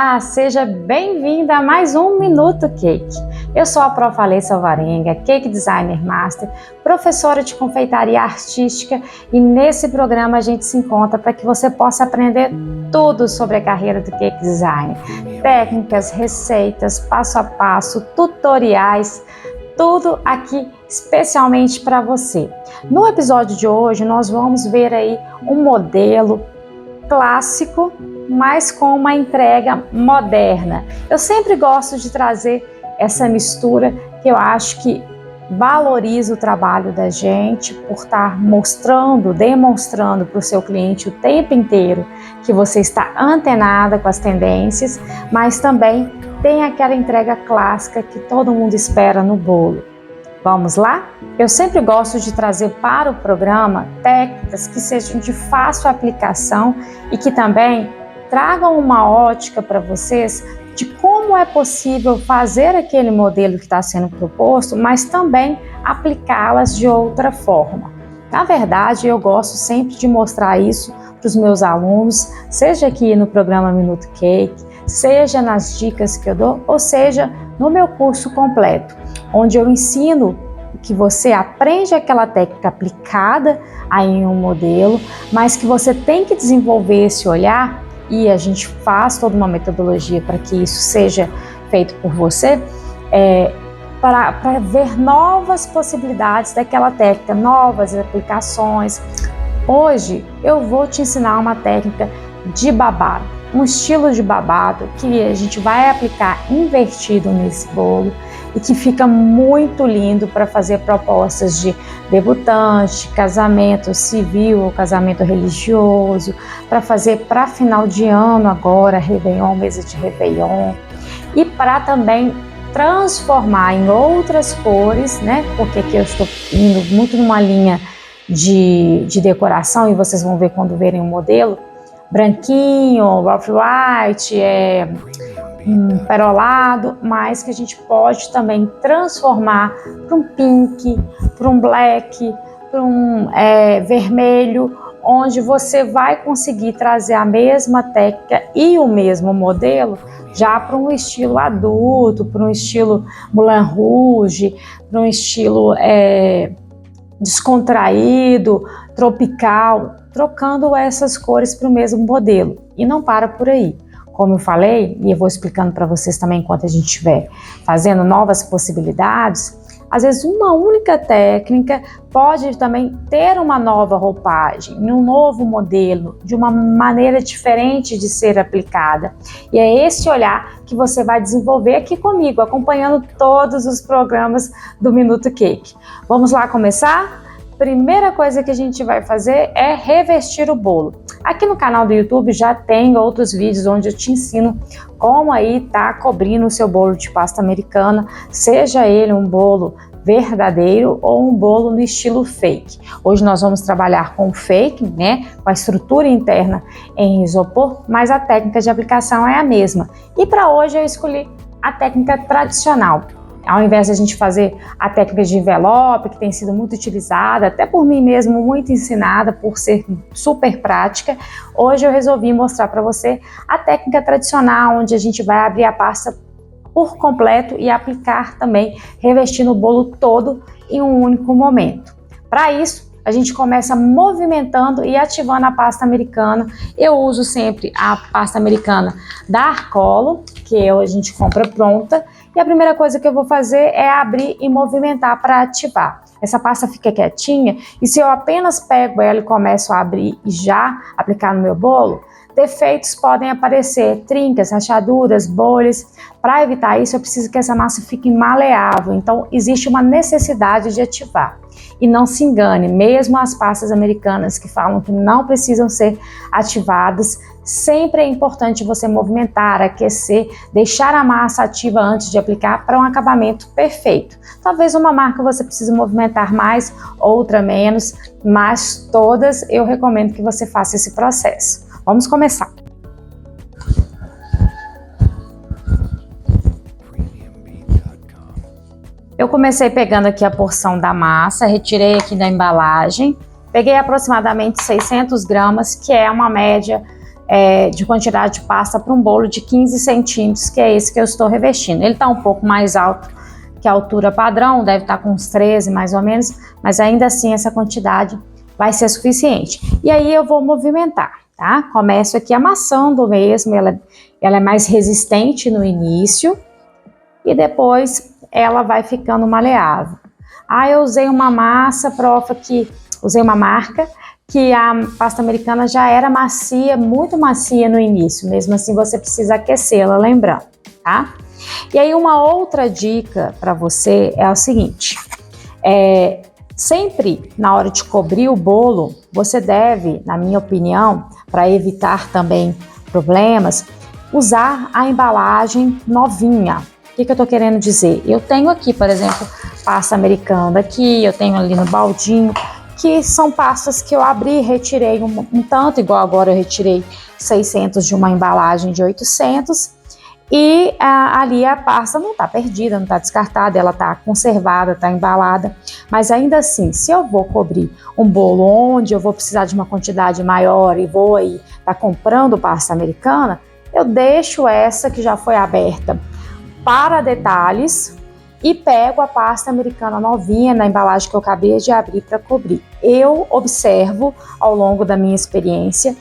Olá, seja bem-vinda a mais um Minuto Cake. Eu sou a Prof. Alessa Alvarenga, Cake Designer Master, professora de confeitaria artística, e nesse programa a gente se encontra para que você possa aprender tudo sobre a carreira do Cake Design. Técnicas, receitas, passo a passo, tutoriais, tudo aqui especialmente para você. No episódio de hoje nós vamos ver aí um modelo clássico, mas com uma entrega moderna. Eu sempre gosto de trazer essa mistura que eu acho que valoriza o trabalho da gente por estar mostrando, demonstrando para o seu cliente o tempo inteiro que você está antenada com as tendências, mas também tem aquela entrega clássica que todo mundo espera no bolo. Vamos lá? Eu sempre gosto de trazer para o programa técnicas que sejam de fácil aplicação e que também tragam uma ótica para vocês de como é possível fazer aquele modelo que está sendo proposto, mas também aplicá-las de outra forma. Na verdade, eu gosto sempre de mostrar isso para os meus alunos, seja aqui no programa Minuto Cake, seja nas dicas que eu dou, ou seja no meu curso completo, onde eu ensino que você aprende aquela técnica aplicada aí em um modelo, mas que você tem que desenvolver esse olhar, e a gente faz toda uma metodologia para que isso seja feito por você, para ver novas possibilidades daquela técnica, novas aplicações. Hoje eu vou te ensinar uma técnica de babado, um estilo de babado que a gente vai aplicar invertido nesse bolo e que fica muito lindo para fazer propostas de debutante, casamento civil ou casamento religioso, para fazer para final de ano agora, Réveillon, mesa de Réveillon, e para também transformar em outras cores, né? Porque aqui eu estou indo muito numa linha de decoração, e vocês vão ver quando verem o modelo, branquinho, off-white, perolado, mas que a gente pode também transformar para um pink, para um black, para um vermelho, onde você vai conseguir trazer a mesma técnica e o mesmo modelo já para um estilo adulto, para um estilo Moulin Rouge, para um estilo descontraído, tropical, trocando essas cores para o mesmo modelo. E não para por aí. Como eu falei, e eu vou explicando para vocês também enquanto a gente estiver fazendo novas possibilidades, às vezes uma única técnica pode também ter uma nova roupagem, um novo modelo, de uma maneira diferente de ser aplicada. E é esse olhar que você vai desenvolver aqui comigo, acompanhando todos os programas do Minuto Cake. Vamos lá começar? Primeira coisa que a gente vai fazer é revestir o bolo. Aqui no canal do YouTube já tem outros vídeos onde eu te ensino como aí tá cobrindo o seu bolo de pasta americana, seja ele um bolo verdadeiro ou um bolo no estilo fake. Hoje nós vamos trabalhar com fake, né, com a estrutura interna em isopor, mas a técnica de aplicação é a mesma. E para hoje eu escolhi a técnica tradicional. Ao invés de a gente fazer a técnica de envelope, que tem sido muito utilizada, até por mim mesmo, muito ensinada, por ser super prática, hoje eu resolvi mostrar para você a técnica tradicional, onde a gente vai abrir a pasta por completo e aplicar também, revestindo o bolo todo em um único momento. Para isso, a gente começa movimentando e ativando a pasta americana. Eu uso sempre a pasta americana da Arcolo, que a gente compra pronta. E a primeira coisa que eu vou fazer é abrir e movimentar para ativar. Essa pasta fica quietinha, e se eu apenas pego ela e começo a abrir e já aplicar no meu bolo, defeitos podem aparecer, trincas, rachaduras, bolhas. Para evitar isso, eu preciso que essa massa fique maleável, então existe uma necessidade de ativar. E não se engane, mesmo as pastas americanas que falam que não precisam ser ativadas, sempre é importante você movimentar, aquecer, deixar a massa ativa antes de aplicar para um acabamento perfeito. Talvez uma marca você precise movimentar mais, outra menos, mas todas eu recomendo que você faça esse processo. Vamos começar. Eu comecei pegando aqui a porção da massa, retirei aqui da embalagem, peguei aproximadamente 600 gramas, que é uma média de quantidade de pasta para um bolo de 15 centímetros, que é esse que eu estou revestindo. Ele está um pouco mais alto que a altura padrão, deve estar com uns 13 mais ou menos, mas ainda assim essa quantidade vai ser suficiente. E aí eu vou movimentar, tá? Começo aqui amassando mesmo, ela é mais resistente no início e depois ela vai ficando maleável. Eu usei uma massa, profa, usei uma marca que a pasta americana já era macia, muito macia no início, mesmo assim você precisa aquecê-la, lembrando, tá? E aí uma outra dica para você é o seguinte, sempre na hora de cobrir o bolo, você deve, na minha opinião, para evitar também problemas, usar a embalagem novinha. O que eu tô querendo dizer? Eu tenho aqui, por exemplo, pasta americana aqui, eu tenho ali no baldinho, que são pastas que eu abri e retirei um tanto, igual agora eu retirei 600 de uma embalagem de 800, e ali a pasta não está perdida, não está descartada, ela está conservada, está embalada, mas ainda assim, se eu vou cobrir um bolo onde eu vou precisar de uma quantidade maior e vou aí tá comprando pasta americana, eu deixo essa que já foi aberta para detalhes e pego a pasta americana novinha na embalagem que eu acabei de abrir para cobrir. Eu observo ao longo da minha experiência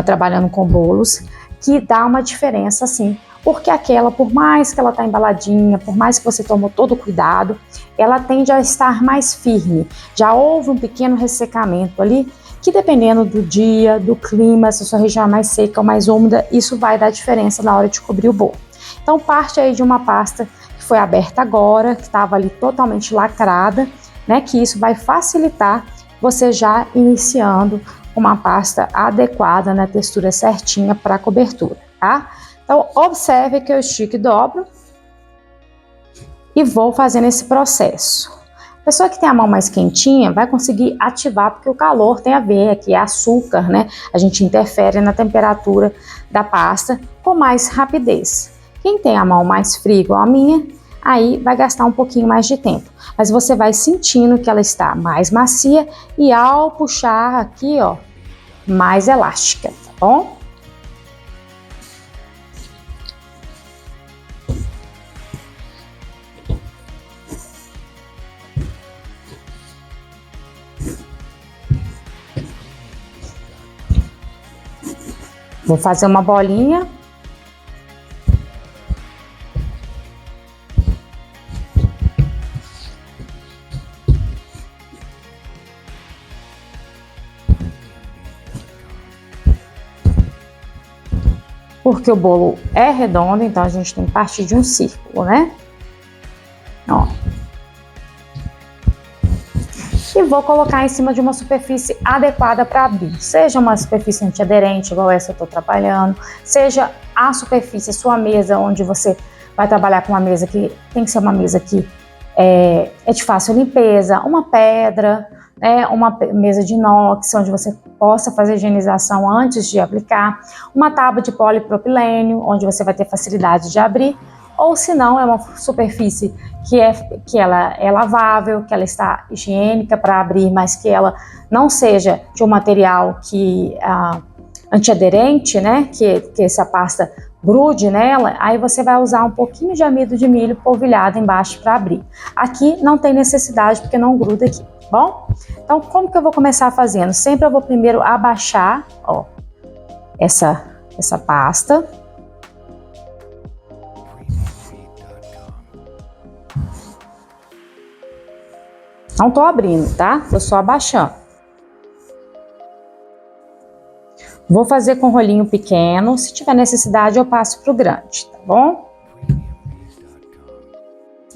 trabalhando com bolos que dá uma diferença sim, porque aquela, por mais que ela tá embaladinha, por mais que você tomou todo o cuidado, ela tende a estar mais firme. Já houve um pequeno ressecamento ali, que dependendo do dia, do clima, se a sua região é mais seca ou mais úmida, isso vai dar diferença na hora de cobrir o bolo. Então parte aí de uma pasta que foi aberta agora, que estava ali totalmente lacrada, né? Que isso vai facilitar você já iniciando uma pasta adequada na textura certinha para a cobertura, tá? Então observe que eu estico e dobro e vou fazendo esse processo. A pessoa que tem a mão mais quentinha vai conseguir ativar, porque o calor tem a ver, aqui é açúcar, né? A gente interfere na temperatura da pasta com mais rapidez. Quem tem a mão mais fria igual a minha, aí vai gastar um pouquinho mais de tempo. Mas você vai sentindo que ela está mais macia e ao puxar aqui, ó, mais elástica, tá bom? Vou fazer uma bolinha. Porque o bolo é redondo, então a gente tem que partir de um círculo, né? Ó. E vou colocar em cima de uma superfície adequada para abrir. Seja uma superfície antiaderente, igual essa eu estou trabalhando, seja a superfície, a sua mesa, onde você vai trabalhar com uma mesa que tem que ser uma mesa que é de fácil limpeza, uma pedra, né, uma mesa de inox, onde você possa fazer a higienização antes de aplicar, uma tábua de polipropilênio, onde você vai ter facilidade de abrir, ou se não, é uma superfície que ela é lavável, que ela está higiênica para abrir, mas que ela não seja de um material antiaderente, né, que essa pasta grude nela, aí você vai usar um pouquinho de amido de milho polvilhado embaixo para abrir. Aqui não tem necessidade, porque não gruda aqui, bom? Então, como que eu vou começar fazendo? Sempre eu vou primeiro abaixar, ó, essa pasta. Não tô abrindo, tá? Tô só abaixando. Vou fazer com rolinho pequeno, se tiver necessidade eu passo pro grande, tá bom?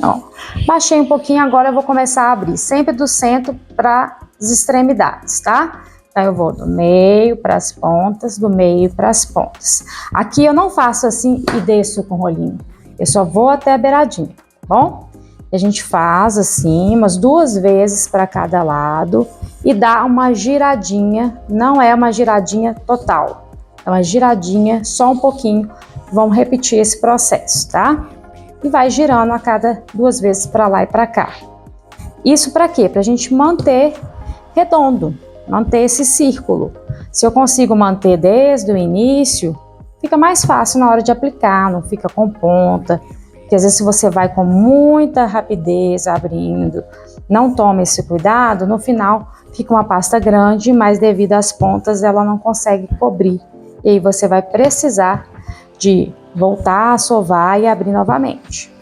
Ó, baixei um pouquinho, agora eu vou começar a abrir, sempre do centro para as extremidades, tá? Então eu vou do meio para as pontas, do meio para as pontas. Aqui eu não faço assim e desço com o rolinho, eu só vou até a beiradinha, tá bom? A gente faz assim umas 2 vezes para cada lado e dá uma giradinha, não é uma giradinha total, é uma giradinha só um pouquinho. Vamos repetir esse processo, tá? E vai girando a cada 2 vezes para lá e para cá. Isso para quê? Para a gente manter redondo, manter esse círculo. Se eu consigo manter desde o início, fica mais fácil na hora de aplicar, não fica com ponta. Porque às vezes se você vai com muita rapidez abrindo, não toma esse cuidado, no final fica uma pasta grande, mas devido às pontas ela não consegue cobrir. E aí você vai precisar de voltar a sovar e abrir novamente.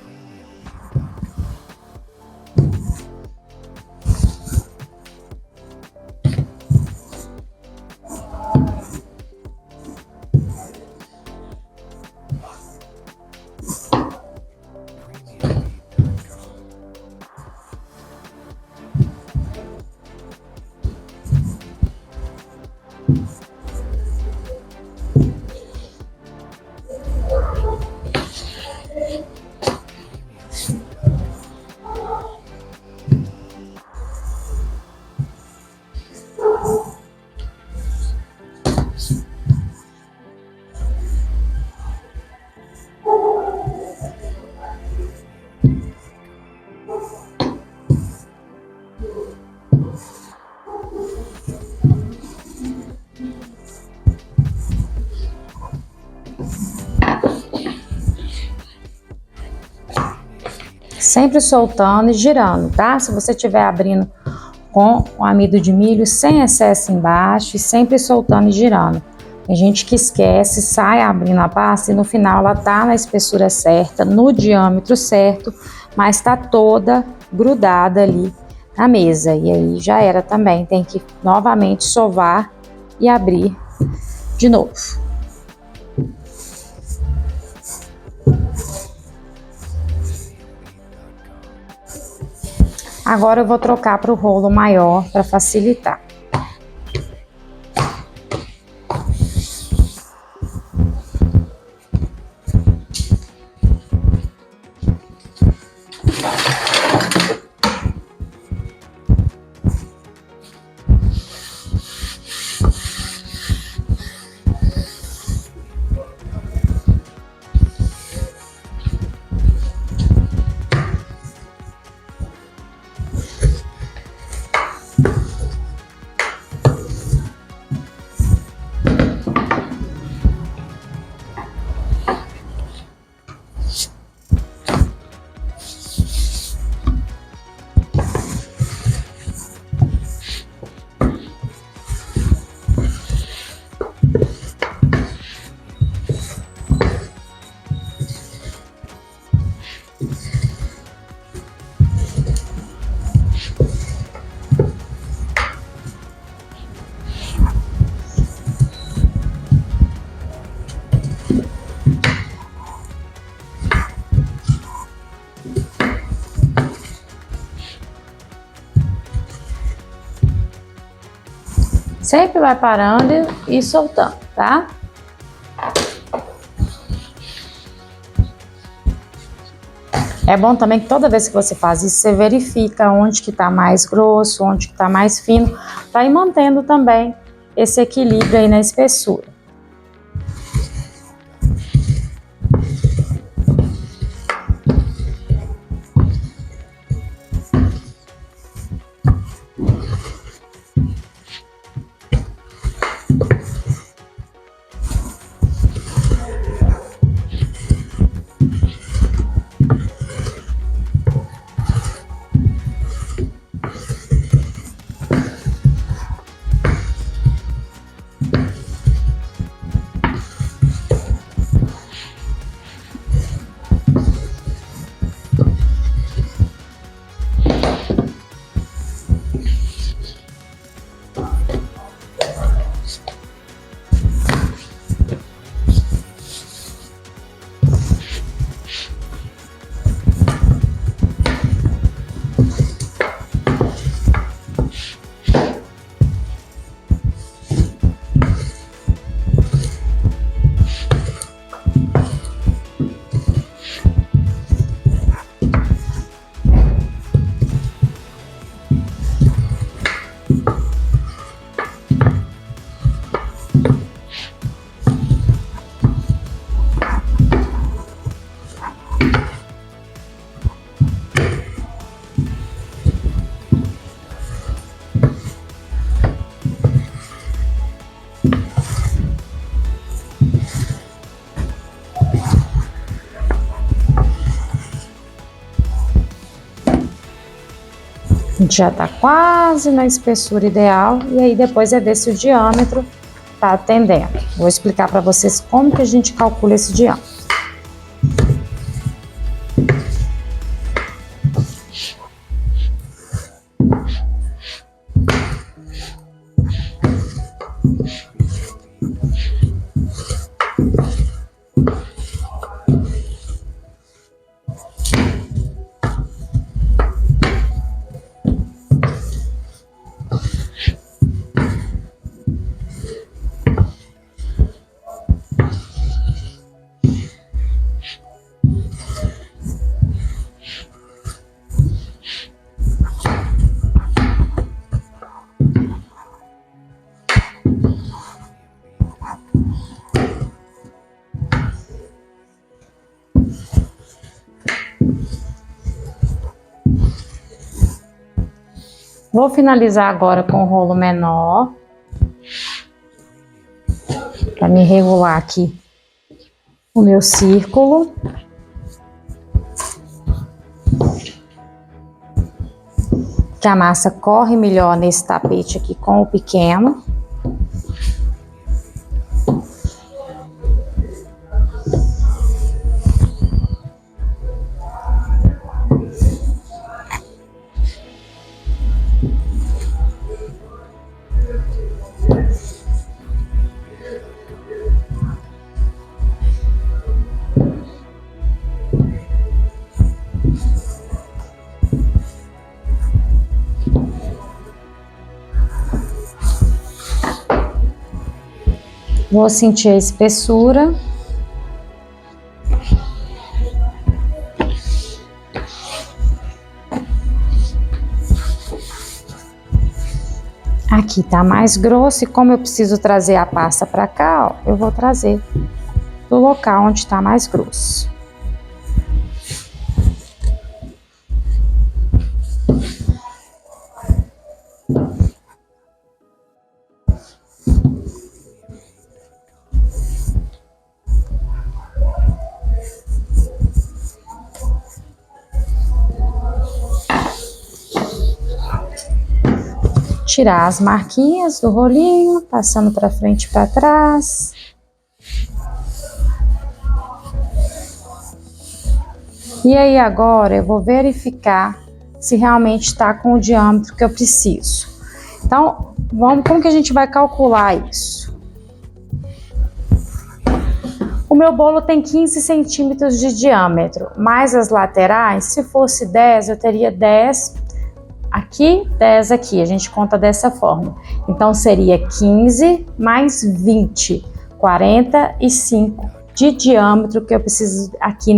Sempre soltando e girando, tá? Se você estiver abrindo com o amido de milho sem excesso embaixo e sempre soltando e girando. Tem gente que esquece, sai abrindo a pasta e no final ela tá na espessura certa, no diâmetro certo, mas tá toda grudada ali na mesa. E aí já era também, tem que novamente sovar e abrir de novo. Agora eu vou trocar para o rolo maior para facilitar. Sempre vai parando e soltando, tá? É bom também que toda vez que você faz isso, você verifica onde que tá mais grosso, onde que tá mais fino, para ir mantendo também esse equilíbrio aí na espessura. A gente já tá quase na espessura ideal e aí depois é ver se o diâmetro tá atendendo. Vou explicar para vocês como que a gente calcula esse diâmetro. Vou finalizar agora com o rolo menor, para me regular aqui o meu círculo. Que a massa corre melhor nesse tapete aqui com o pequeno. Vou sentir a espessura. Aqui tá mais grosso e como eu preciso trazer a pasta para cá, ó, eu vou trazer do local onde tá mais grosso. Tirar as marquinhas do rolinho, passando para frente e para trás. E aí agora eu vou verificar se realmente está com o diâmetro que eu preciso. Então, como que a gente vai calcular isso? O meu bolo tem 15 centímetros de diâmetro, mais as laterais, se fosse 10, eu teria 10 aqui, 10 aqui, a gente conta dessa forma. Então, seria 15 mais 20, 45 de diâmetro que eu preciso aqui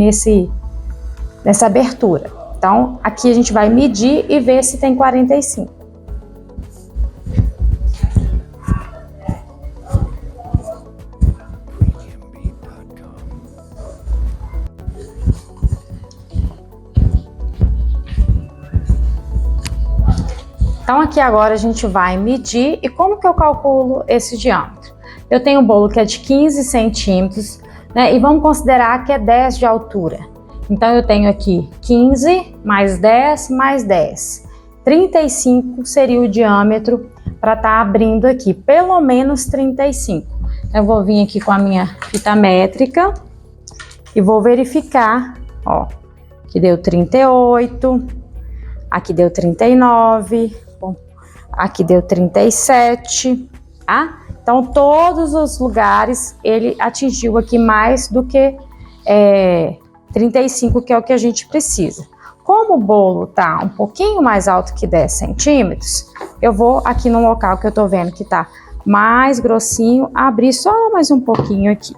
nessa abertura. Então, aqui a gente vai medir e ver se tem 45. Então, aqui agora a gente vai medir e como que eu calculo esse diâmetro? Eu tenho um bolo que é de 15 centímetros, né? E vamos considerar que é 10 de altura. Então, eu tenho aqui 15 mais 10 mais 10. 35 seria o diâmetro para estar abrindo aqui, pelo menos 35. Eu vou vir aqui com a minha fita métrica e vou verificar, ó, que deu 38, aqui deu 39, aqui deu 37, tá? Então, todos os lugares ele atingiu aqui mais do que 35, que é o que a gente precisa. Como o bolo tá um pouquinho mais alto que 10 centímetros, eu vou aqui no local que eu tô vendo que tá mais grossinho, abrir só mais um pouquinho aqui.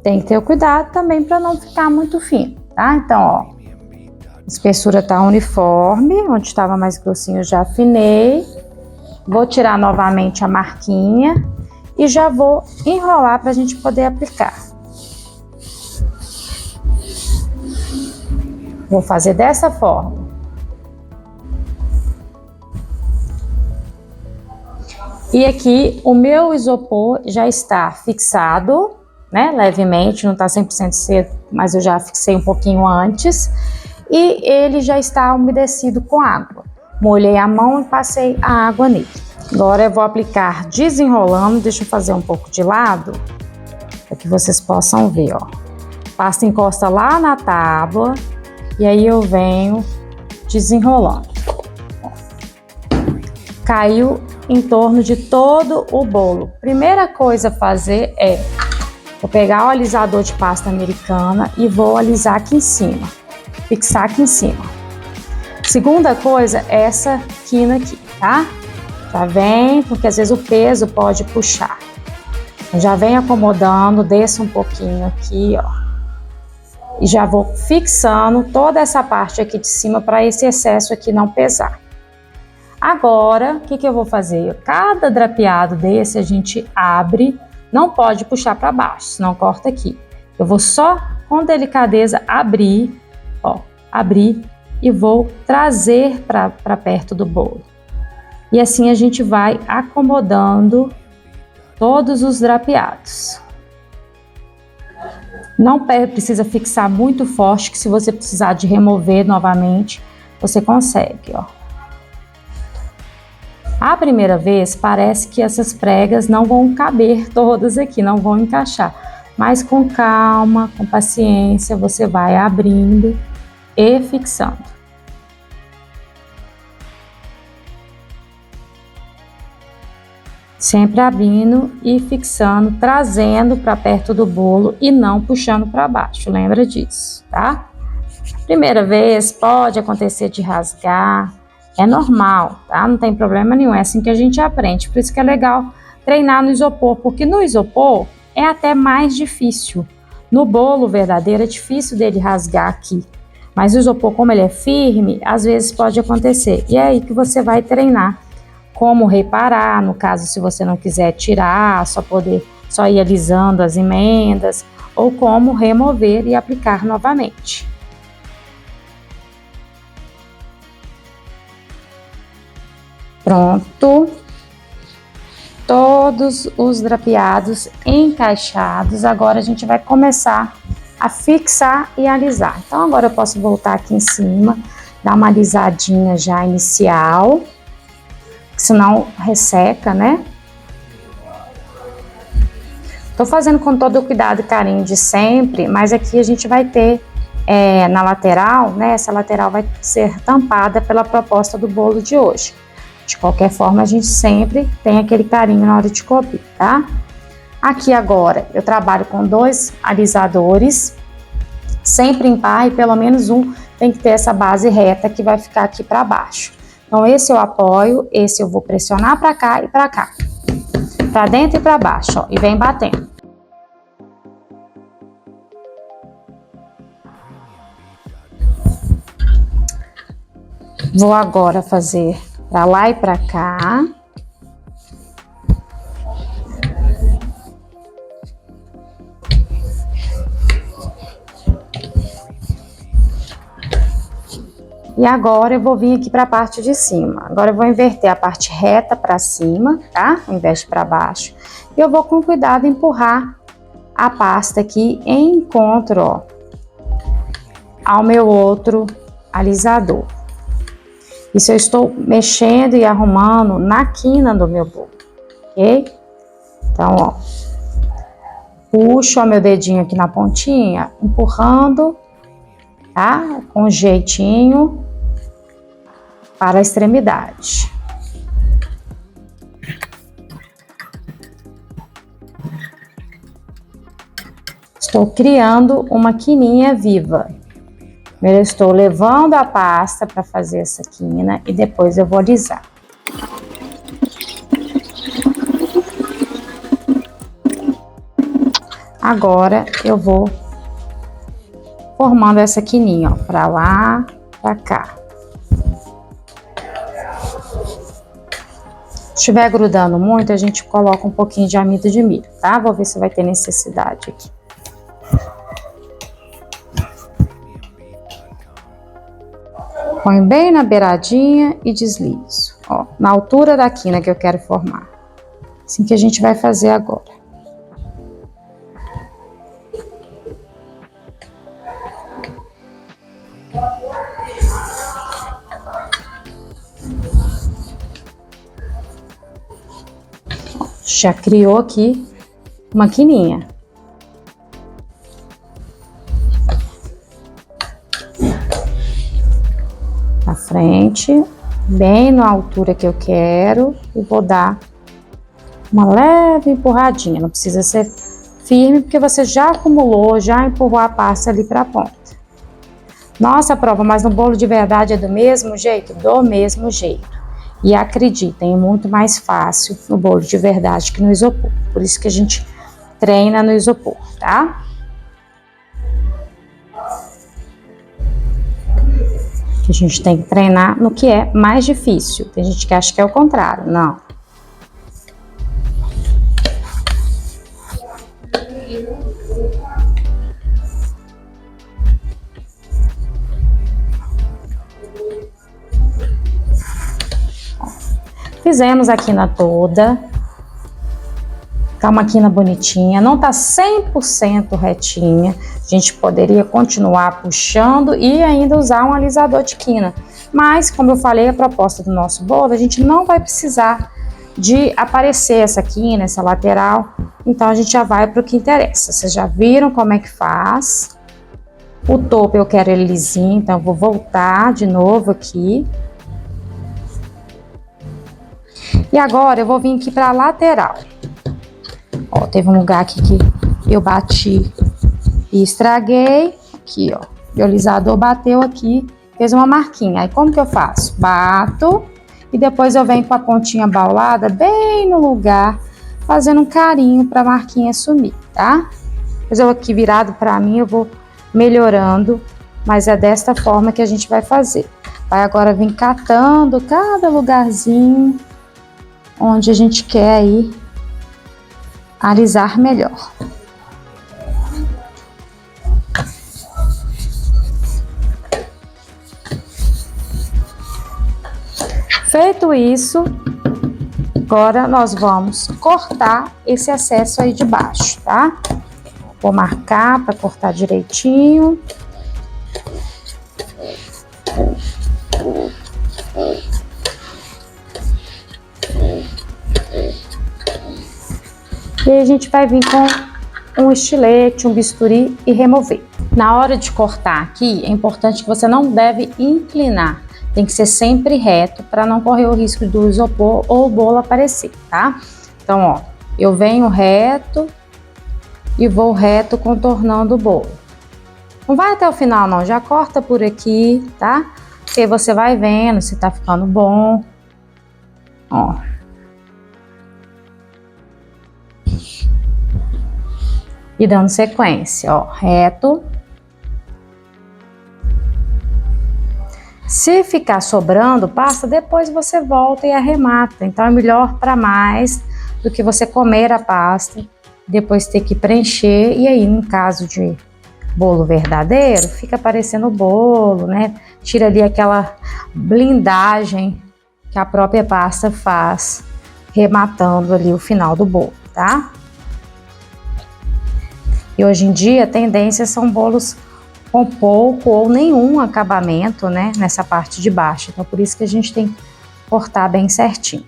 Tem que ter o cuidado também para não ficar muito fino, tá? Então, ó, a espessura tá uniforme, onde estava mais grossinho eu já afinei. Vou tirar novamente a marquinha e já vou enrolar para a gente poder aplicar. Vou fazer dessa forma. E aqui o meu isopor já está fixado, né, levemente, não está 100% seco, mas eu já fixei um pouquinho antes. E ele já está umedecido com água. Molhei a mão e passei a água nele. Agora eu vou aplicar desenrolando, deixa eu fazer um pouco de lado, para que vocês possam ver, ó. Pasta encosta lá na tábua e aí eu venho desenrolando. Caiu em torno de todo o bolo. Primeira coisa a fazer é, vou pegar o alisador de pasta americana e vou alisar aqui em cima, fixar aqui em cima. Segunda coisa é essa quina aqui, tá? Já vem, porque às vezes o peso pode puxar. Já vem acomodando, desço um pouquinho aqui, ó. E já vou fixando toda essa parte aqui de cima para esse excesso aqui não pesar. Agora, o que eu vou fazer? Cada drapeado desse a gente abre, não pode puxar para baixo, senão corta aqui. Eu vou só com delicadeza abrir, ó, abrir e vou trazer para perto do bolo. E assim a gente vai acomodando todos os drapeados. Não precisa fixar muito forte, que se você precisar de remover novamente, você consegue, ó. A primeira vez parece que essas pregas não vão caber todas aqui, não vão encaixar. Mas com calma, com paciência, você vai abrindo e fixando. Sempre abrindo e fixando, trazendo para perto do bolo e não puxando para baixo, lembra disso, tá? Primeira vez pode acontecer de rasgar, é normal, tá? Não tem problema nenhum, é assim que a gente aprende. Por isso que é legal treinar no isopor, porque no isopor é até mais difícil. No bolo verdadeiro é difícil dele rasgar aqui, mas o isopor, como ele é firme, às vezes pode acontecer. E é aí que você vai treinar como reparar, no caso, se você não quiser tirar, só ir alisando as emendas, ou como remover e aplicar novamente. Pronto, todos os drapeados encaixados. Agora a gente vai começar a fixar e alisar. Então agora eu posso voltar aqui em cima, dar uma alisadinha já inicial, senão resseca, né? Tô fazendo com todo o cuidado e carinho de sempre, mas aqui a gente vai ter na lateral, né? Essa lateral vai ser tampada pela proposta do bolo de hoje. De qualquer forma, a gente sempre tem aquele carinho na hora de cobrir, tá? Aqui agora, eu trabalho com 2 alisadores, sempre em par, e pelo menos um tem que ter essa base reta que vai ficar aqui para baixo. Então, esse eu apoio, esse eu vou pressionar para cá e para cá. Para dentro e para baixo, ó, e vem batendo. Vou agora fazer para lá e para cá. E agora eu vou vir aqui para a parte de cima. Agora eu vou inverter a parte reta para cima, tá? Ao invés de para baixo. E eu vou com cuidado empurrar a pasta aqui em encontro, ó, ao meu outro alisador. Isso eu estou mexendo e arrumando na quina do meu bolo, ok? Então, ó, puxo o meu dedinho aqui na pontinha, empurrando, tá? Com jeitinho para a extremidade. Estou criando uma quininha viva. Primeiro eu estou levando a pasta para fazer essa quina e depois eu vou alisar. Agora eu vou formando essa quininha, ó, para lá, para cá. Se estiver grudando muito, a gente coloca um pouquinho de amido de milho, tá? Vou ver se vai ter necessidade aqui. Põe bem na beiradinha e deslizo, ó, na altura da quina que eu quero formar. Assim que a gente vai fazer agora. Já criou aqui uma quininha. Pra frente, bem na altura que eu quero, e vou dar uma leve empurradinha. Não precisa ser firme, porque você já acumulou, já empurrou a pasta ali pra ponta. Nossa, prova, mas no bolo de verdade é do mesmo jeito? Do mesmo jeito. E acreditem, é muito mais fácil no bolo de verdade que no isopor. Por isso que a gente treina no isopor, tá? A gente tem que treinar no que é mais difícil. Tem gente que acha que é o contrário. Não. Fizemos a quina toda. Tá uma quina bonitinha, não tá 100% retinha. A gente poderia continuar puxando e ainda usar um alisador de quina. Mas, como eu falei, a proposta do nosso bolo, a gente não vai precisar de aparecer essa quina, essa lateral. Então, a gente já vai para o que interessa. Vocês já viram como é que faz. O topo eu quero ele lisinho, então eu vou voltar de novo aqui. E agora eu vou vir aqui para a lateral. Ó, teve um lugar aqui que eu bati e estraguei. Aqui, ó. O alisador bateu aqui, fez uma marquinha. Aí como que eu faço? Bato e depois eu venho com a pontinha baulada bem no lugar, fazendo um carinho para a marquinha sumir, tá? Depois eu aqui virado para mim, eu vou melhorando, mas é desta forma que a gente vai fazer. Vai agora vir catando cada lugarzinho onde a gente quer aí alisar melhor. Feito isso, agora nós vamos cortar esse excesso aí de baixo, tá? Vou marcar para cortar direitinho. E aí a gente vai vir com um estilete, um bisturi e remover. Na hora de cortar aqui, é importante que você não deve inclinar. Tem que ser sempre reto para não correr o risco do isopor ou o bolo aparecer, tá? Então, ó, eu venho reto e vou reto contornando o bolo. Não vai até o final não, já corta por aqui, tá? Porque você vai vendo se tá ficando bom. Ó. E dando sequência, ó, reto. Se ficar sobrando pasta, depois você volta e arremata. Então é melhor para mais do que você comer a pasta, depois ter que preencher. E aí, no caso de bolo verdadeiro, fica parecendo bolo, né? Tira ali aquela blindagem que a própria pasta faz, rematando ali o final do bolo, tá? E hoje em dia a tendência são bolos com pouco ou nenhum acabamento, né, nessa parte de baixo. Então por isso que a gente tem que cortar bem certinho.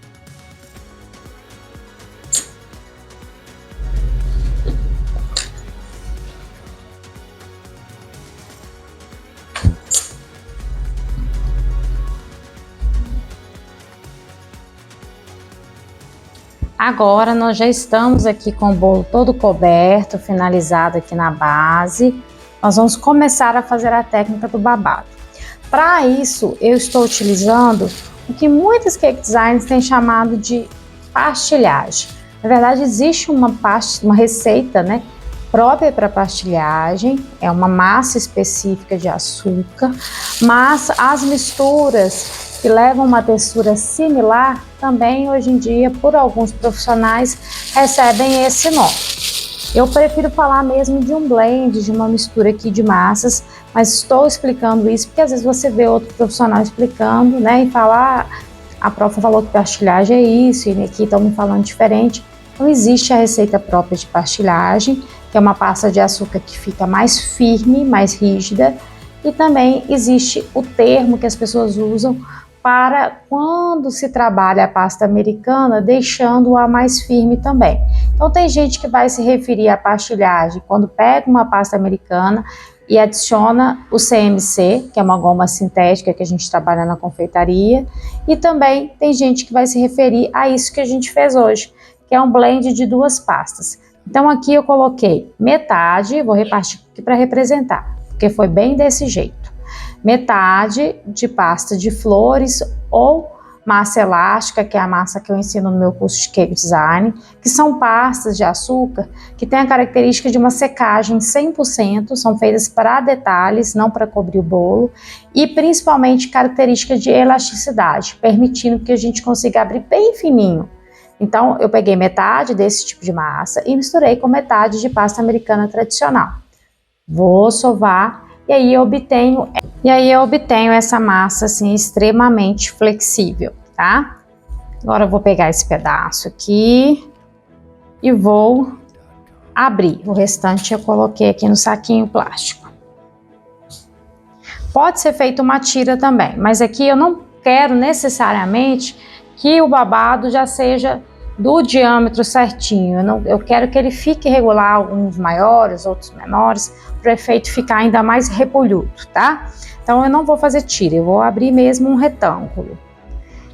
Agora nós já estamos aqui com o bolo todo coberto, finalizado aqui na base. Nós vamos começar a fazer a técnica do babado. Para isso, eu estou utilizando o que muitos cake designers têm chamado de pastilhagem. Na verdade, existe uma receita, né, própria para pastilhagem, é uma massa específica de açúcar, mas as misturas que levam uma textura similar, também hoje em dia, por alguns profissionais, recebem esse nome. Eu prefiro falar mesmo de um blend, de uma mistura aqui de massas, mas estou explicando isso porque às vezes você vê outro profissional explicando, né, e falar, a prof falou que pastilhagem é isso, e aqui estão me falando diferente. Não existe a receita própria de pastilhagem, que é uma pasta de açúcar que fica mais firme, mais rígida, e também existe o termo que as pessoas usam para quando se trabalha a pasta americana, deixando-a mais firme também. Então tem gente que vai se referir à pastilhagem quando pega uma pasta americana e adiciona o CMC, que é uma goma sintética que a gente trabalha na confeitaria, e também tem gente que vai se referir a isso que a gente fez hoje, que é um blend de duas pastas. Então aqui eu coloquei metade, vou repartir aqui para representar, porque foi bem desse jeito. Metade de pasta de flores ou massa elástica, que é a massa que eu ensino no meu curso de Cake Design, que são pastas de açúcar que têm a característica de uma secagem 100%, são feitas para detalhes, não para cobrir o bolo, e principalmente característica de elasticidade, permitindo que a gente consiga abrir bem fininho. Então, eu peguei metade desse tipo de massa e misturei com metade de pasta americana tradicional. Vou sovar e aí eu obtenho essa massa assim extremamente flexível, tá? Agora eu vou pegar esse pedaço aqui e vou abrir. O restante eu coloquei aqui no saquinho plástico. Pode ser feita uma tira também, mas aqui eu não quero necessariamente que o babado já seja do diâmetro certinho. Eu quero que ele fique regular, alguns maiores, outros menores, para o efeito ficar ainda mais repolhudo, tá? Então eu não vou fazer tira, eu vou abrir mesmo um retângulo.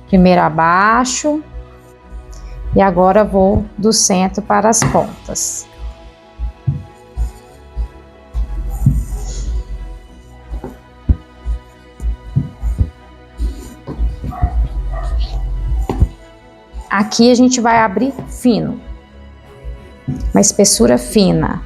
Primeiro abaixo e agora vou do centro para as pontas. Aqui a gente vai abrir fino, uma espessura fina.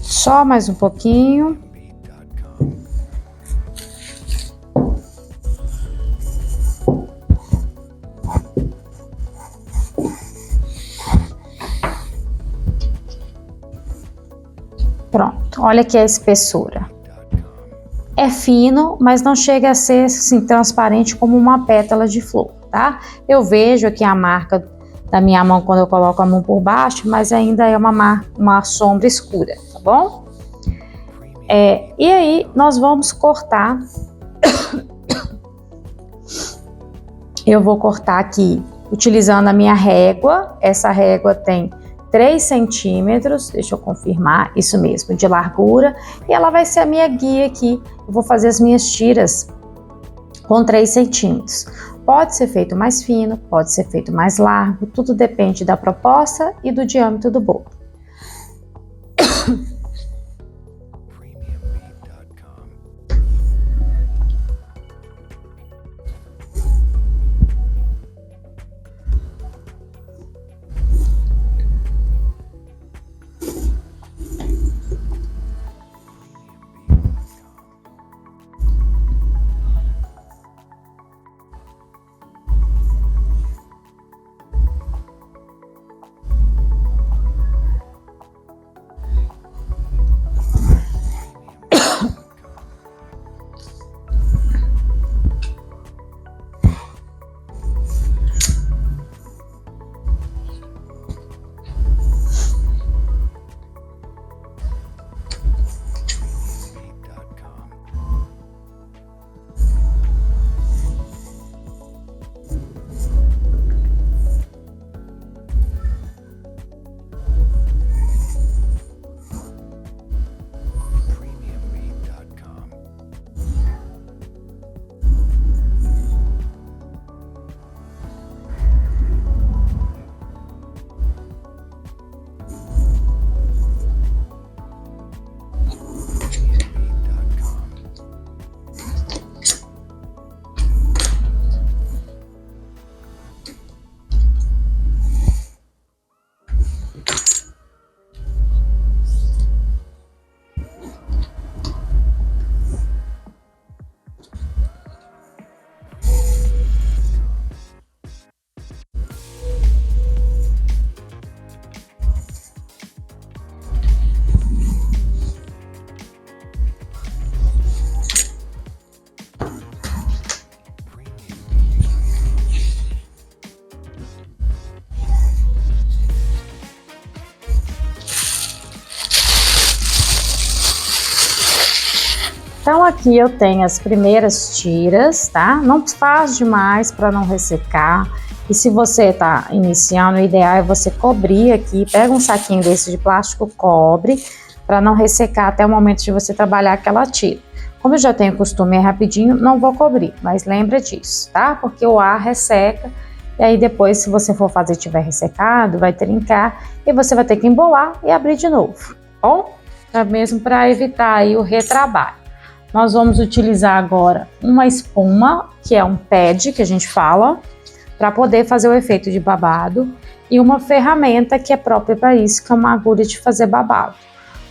Só mais um pouquinho. Pronto, olha aqui a espessura. É fino, mas não chega a ser assim, transparente como uma pétala de flor, tá? Eu vejo aqui a marca da minha mão quando eu coloco a mão por baixo, mas ainda é uma sombra escura, tá bom? E aí nós vamos cortar. Eu vou cortar aqui utilizando a minha régua. Essa régua tem 3 centímetros, deixa eu confirmar, isso mesmo, de largura, e ela vai ser a minha guia aqui. Eu vou fazer as minhas tiras com 3 centímetros. Pode ser feito mais fino, pode ser feito mais largo, tudo depende da proposta e do diâmetro do bolo. Então aqui eu tenho as primeiras tiras, tá? Não faz demais para não ressecar. E se você tá iniciando, o ideal é você cobrir aqui, pega um saquinho desse de plástico, cobre, para não ressecar até o momento de você trabalhar aquela tira. Como eu já tenho costume, é rapidinho, não vou cobrir, mas lembra disso, tá? Porque o ar resseca, e aí depois, se você for fazer e tiver ressecado, vai trincar, e você vai ter que embolar e abrir de novo, tá bom? Tá mesmo para evitar aí o retrabalho. Nós vamos utilizar agora uma espuma, que é um pad, que a gente fala, para poder fazer o efeito de babado, e uma ferramenta que é própria para isso, que é uma agulha de fazer babado.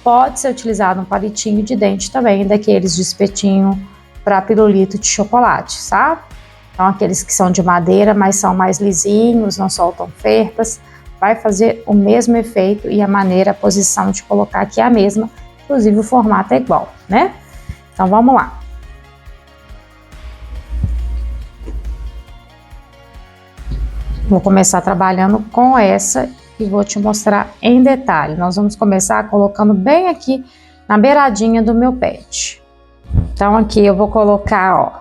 Pode ser utilizado um palitinho de dente também, daqueles de espetinho para pirulito de chocolate, sabe? Então aqueles que são de madeira, mas são mais lisinhos, não soltam ferpas, vai fazer o mesmo efeito e a maneira, a posição de colocar aqui é a mesma, inclusive o formato é igual, né? Então vamos lá. Vou começar trabalhando com essa e vou te mostrar em detalhe. Nós vamos começar colocando bem aqui na beiradinha do meu pet. Então aqui eu vou colocar, ó,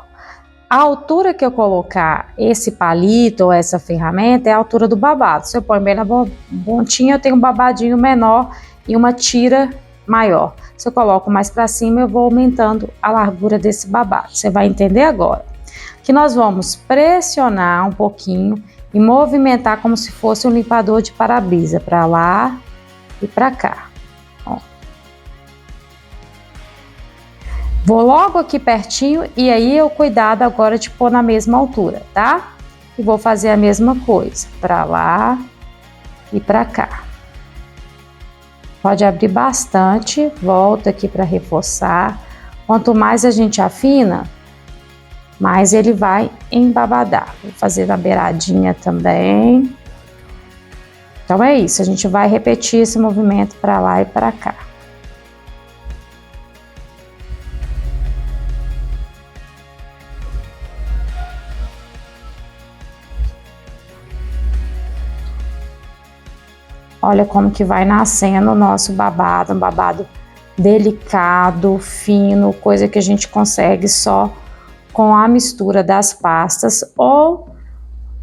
a altura que eu colocar esse palito ou essa ferramenta é a altura do babado. Se eu põe bem na pontinha, eu tenho um babadinho menor e uma tira maior. Se eu coloco mais para cima, eu vou aumentando a largura desse babado. Você vai entender agora. Que nós vamos pressionar um pouquinho e movimentar como se fosse um limpador de para-brisa, para lá e para cá. Ó. Vou logo aqui pertinho e aí eu cuidado agora de pôr na mesma altura, tá? E vou fazer a mesma coisa, para lá e para cá. Pode abrir bastante, volta aqui para reforçar. Quanto mais a gente afina, mais ele vai embabadar. Vou fazer na beiradinha também. Então é isso, a gente vai repetir esse movimento para lá e para cá. Olha como que vai nascendo o nosso babado, um babado delicado, fino, coisa que a gente consegue só com a mistura das pastas, ou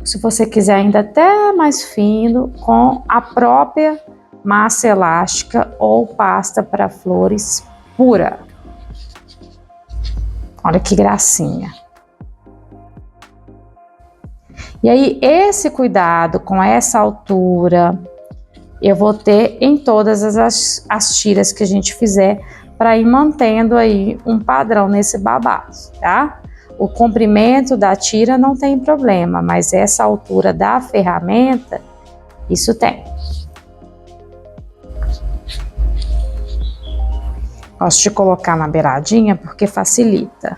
se você quiser ainda até mais fino, com a própria massa elástica ou pasta para flores pura. Olha que gracinha. E aí esse cuidado com essa altura eu vou ter em todas as tiras que a gente fizer, para ir mantendo aí um padrão nesse babado, tá? O comprimento da tira não tem problema, mas essa altura da ferramenta, isso tem. Gosto de colocar na beiradinha porque facilita.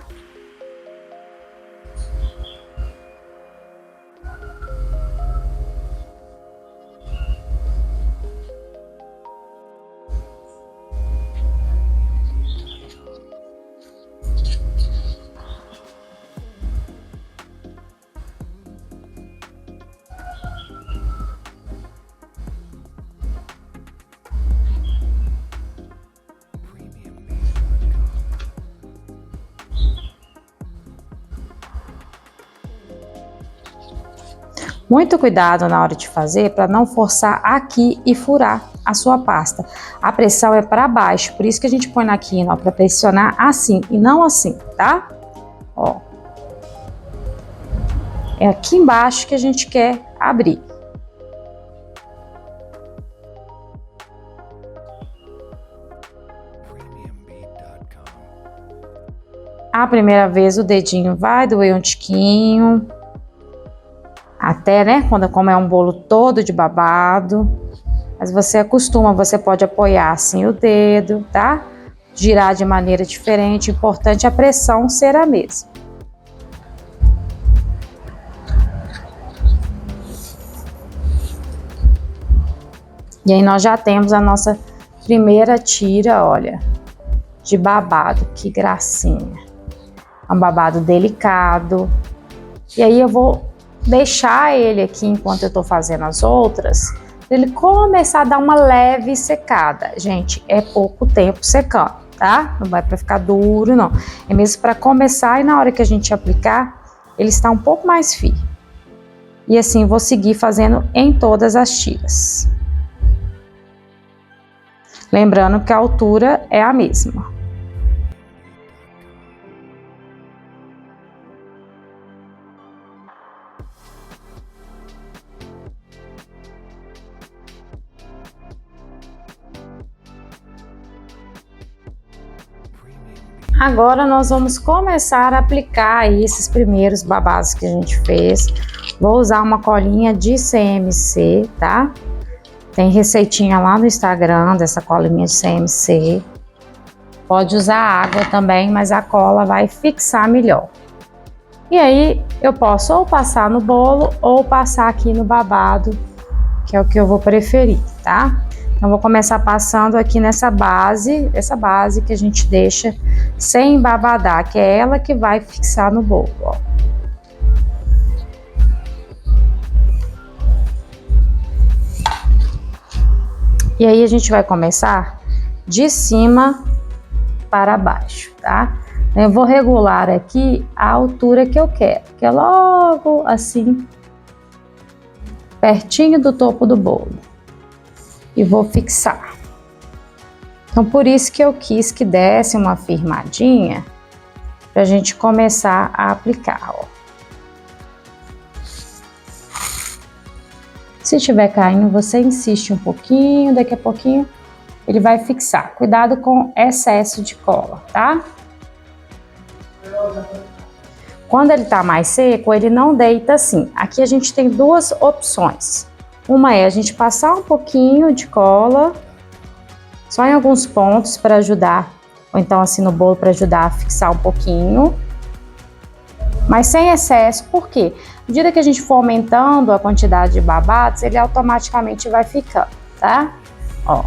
Muito cuidado na hora de fazer para não forçar aqui e furar a sua pasta. A pressão é para baixo, por isso que a gente põe na quina, para pressionar assim e não assim, tá? Ó. É aqui embaixo que a gente quer abrir. A primeira vez o dedinho vai doer um tiquinho. Até, né, como é um bolo todo de babado, mas você acostuma, você pode apoiar assim o dedo, tá? Girar de maneira diferente, importante a pressão ser a mesma. E aí nós já temos a nossa primeira tira, olha, de babado, que gracinha. É um babado delicado. E aí eu vou deixar ele aqui enquanto eu tô fazendo as outras, pra ele começar a dar uma leve secada. Gente, é pouco tempo secando. tá? Não vai para ficar duro, não. É mesmo para começar e na hora que a gente aplicar, ele está um pouco mais firme. E assim vou seguir fazendo em todas as tiras. Lembrando que a altura é a mesma. Agora nós vamos começar a aplicar aí esses primeiros babados que a gente fez. Vou usar uma colinha de CMC, tá? Tem receitinha lá no Instagram dessa colinha de CMC. Pode usar água também, mas a cola vai fixar melhor. E aí eu posso ou passar no bolo ou passar aqui no babado, que é o que eu vou preferir, tá? Então vou começar passando aqui nessa base, essa base que a gente deixa sem embabadar, que é ela que vai fixar no bolo, ó. E aí a gente vai começar de cima para baixo, tá? Eu vou regular aqui a altura que eu quero, que é logo assim, pertinho do topo do bolo. E vou fixar. Então, por isso que eu quis que desse uma firmadinha pra gente começar a aplicar, ó. Se estiver caindo, você insiste um pouquinho, daqui a pouquinho ele vai fixar. Cuidado com excesso de cola, tá? Quando ele tá mais seco, ele não deita assim. Aqui a gente tem duas opções. Uma é a gente passar um pouquinho de cola, só em alguns pontos para ajudar, ou então assim no bolo para ajudar a fixar um pouquinho, mas sem excesso, por quê? À medida que a gente for aumentando a quantidade de babados, ele automaticamente vai ficando, tá? Ó,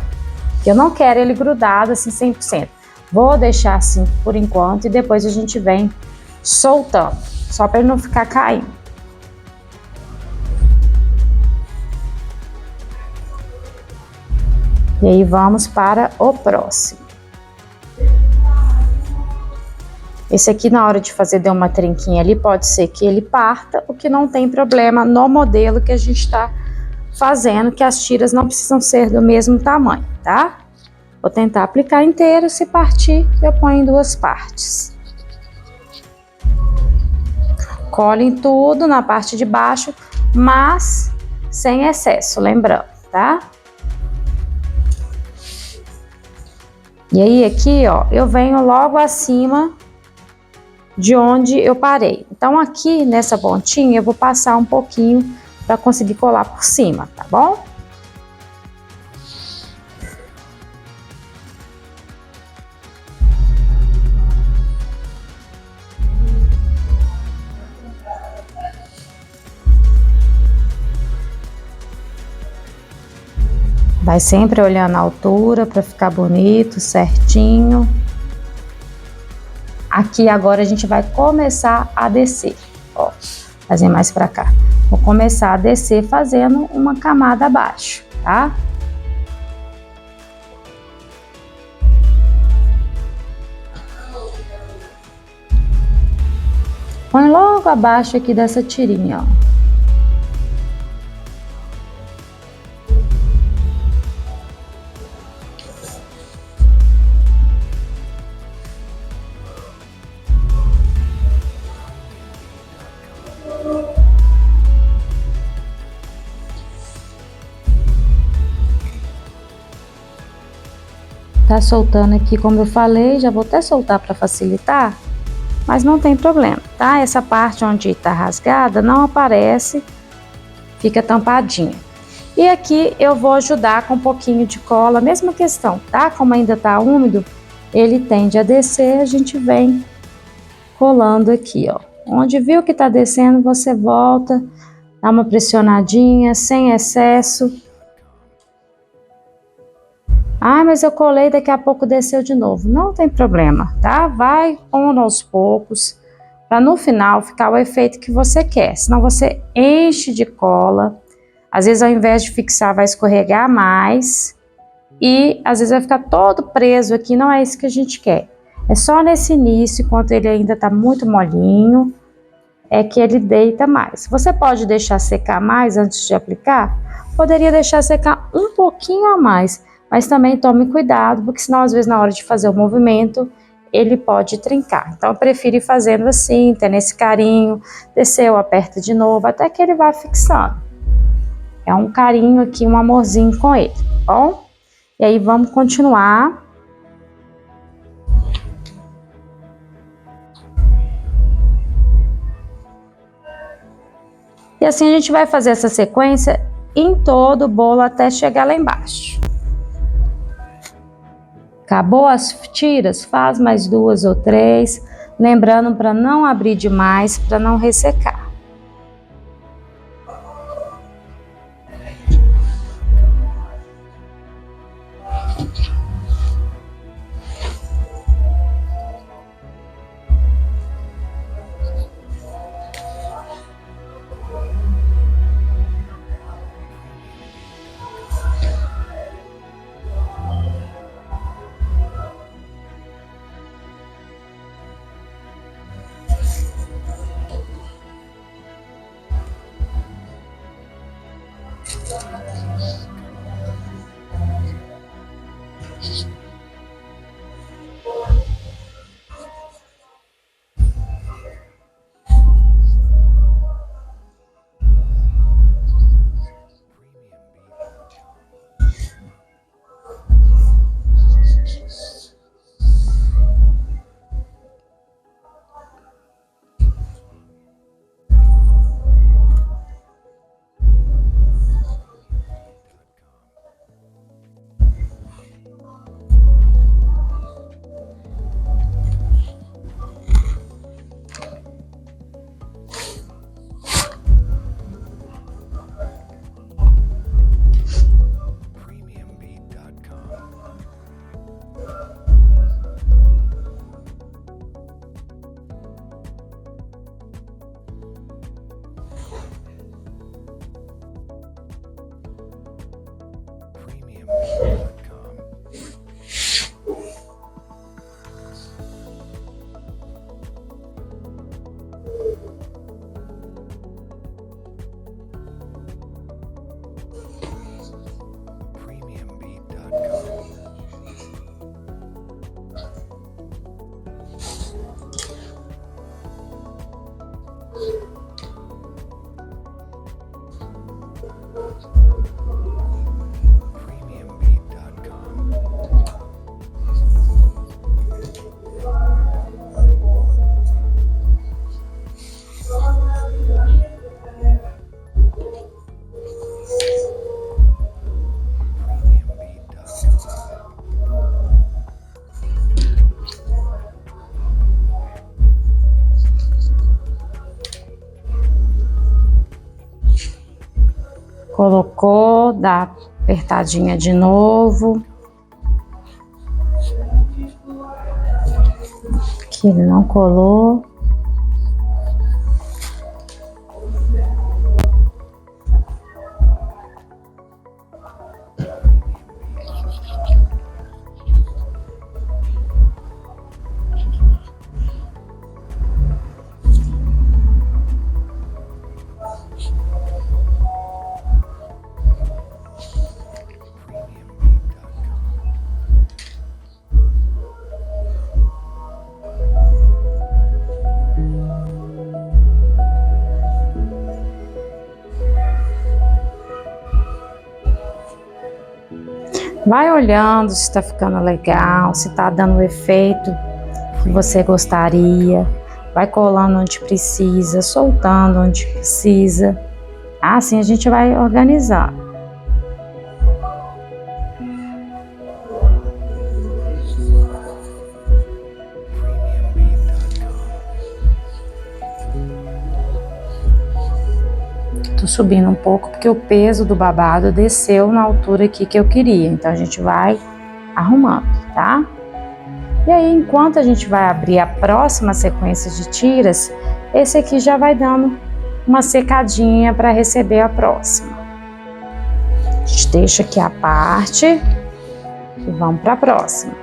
eu não quero ele grudado assim 100%, vou deixar assim por enquanto e depois a gente vem soltando, só para ele não ficar caindo. E aí vamos para o próximo. Esse aqui na hora de fazer deu uma trinquinha ali, pode ser que ele parta, o que não tem problema no modelo que a gente está fazendo, que as tiras não precisam ser do mesmo tamanho, tá? Vou tentar aplicar inteiro, se partir eu ponho em duas partes. Colhem tudo na parte de baixo, mas sem excesso, lembrando, tá? E aí aqui, ó, eu venho logo acima de onde eu parei. Então aqui nessa pontinha eu vou passar um pouquinho para conseguir colar por cima, tá bom? Vai sempre olhando a altura para ficar bonito, certinho. Aqui agora a gente vai começar a descer, ó, fazer mais para cá. Vou começar a descer fazendo uma camada abaixo, tá? Põe logo abaixo aqui dessa tirinha, ó. Tá soltando aqui, como eu falei, já vou até soltar para facilitar, mas não tem problema, tá? Essa parte onde tá rasgada não aparece, fica tampadinha. E aqui eu vou ajudar com um pouquinho de cola, mesma questão, tá? Como ainda tá úmido, ele tende a descer, a gente vem colando aqui, ó. Onde viu que tá descendo, você volta, dá uma pressionadinha, sem excesso. Ah, mas eu colei, daqui a pouco desceu de novo. Não tem problema, tá? Vai pondo aos poucos, para no final ficar o efeito que você quer. Senão você enche de cola. Às vezes ao invés de fixar vai escorregar mais. e às vezes vai ficar todo preso aqui, não é isso que a gente quer. É só nesse início, enquanto ele ainda está muito molinho, é que ele deita mais. Você pode deixar secar mais antes de aplicar? Poderia deixar secar um pouquinho a mais, mas também tome cuidado, porque senão às vezes na hora de fazer o movimento, ele pode trincar. Então eu prefiro ir fazendo assim, tendo esse carinho, desceu, aperta de novo, até que ele vá fixando. É um carinho aqui, um amorzinho com ele, tá bom? E aí vamos continuar. E assim a gente vai fazer essa sequência em todo o bolo até chegar lá embaixo. Acabou as tiras? Faz mais 2 ou 3, lembrando para não abrir demais, para não ressecar. Colocou, dá apertadinha de novo. Aqui ele não colou. Vai olhando se está ficando legal, se está dando o efeito que você gostaria. Vai colando onde precisa, soltando onde precisa. Assim a gente vai organizando. Tô subindo um pouco porque o peso do babado desceu na altura aqui que eu queria. Então a gente vai arrumando, tá? E aí, enquanto a gente vai abrir a próxima sequência de tiras, esse aqui já vai dando uma secadinha para receber a próxima. A gente deixa aqui a parte E vamos para a próxima.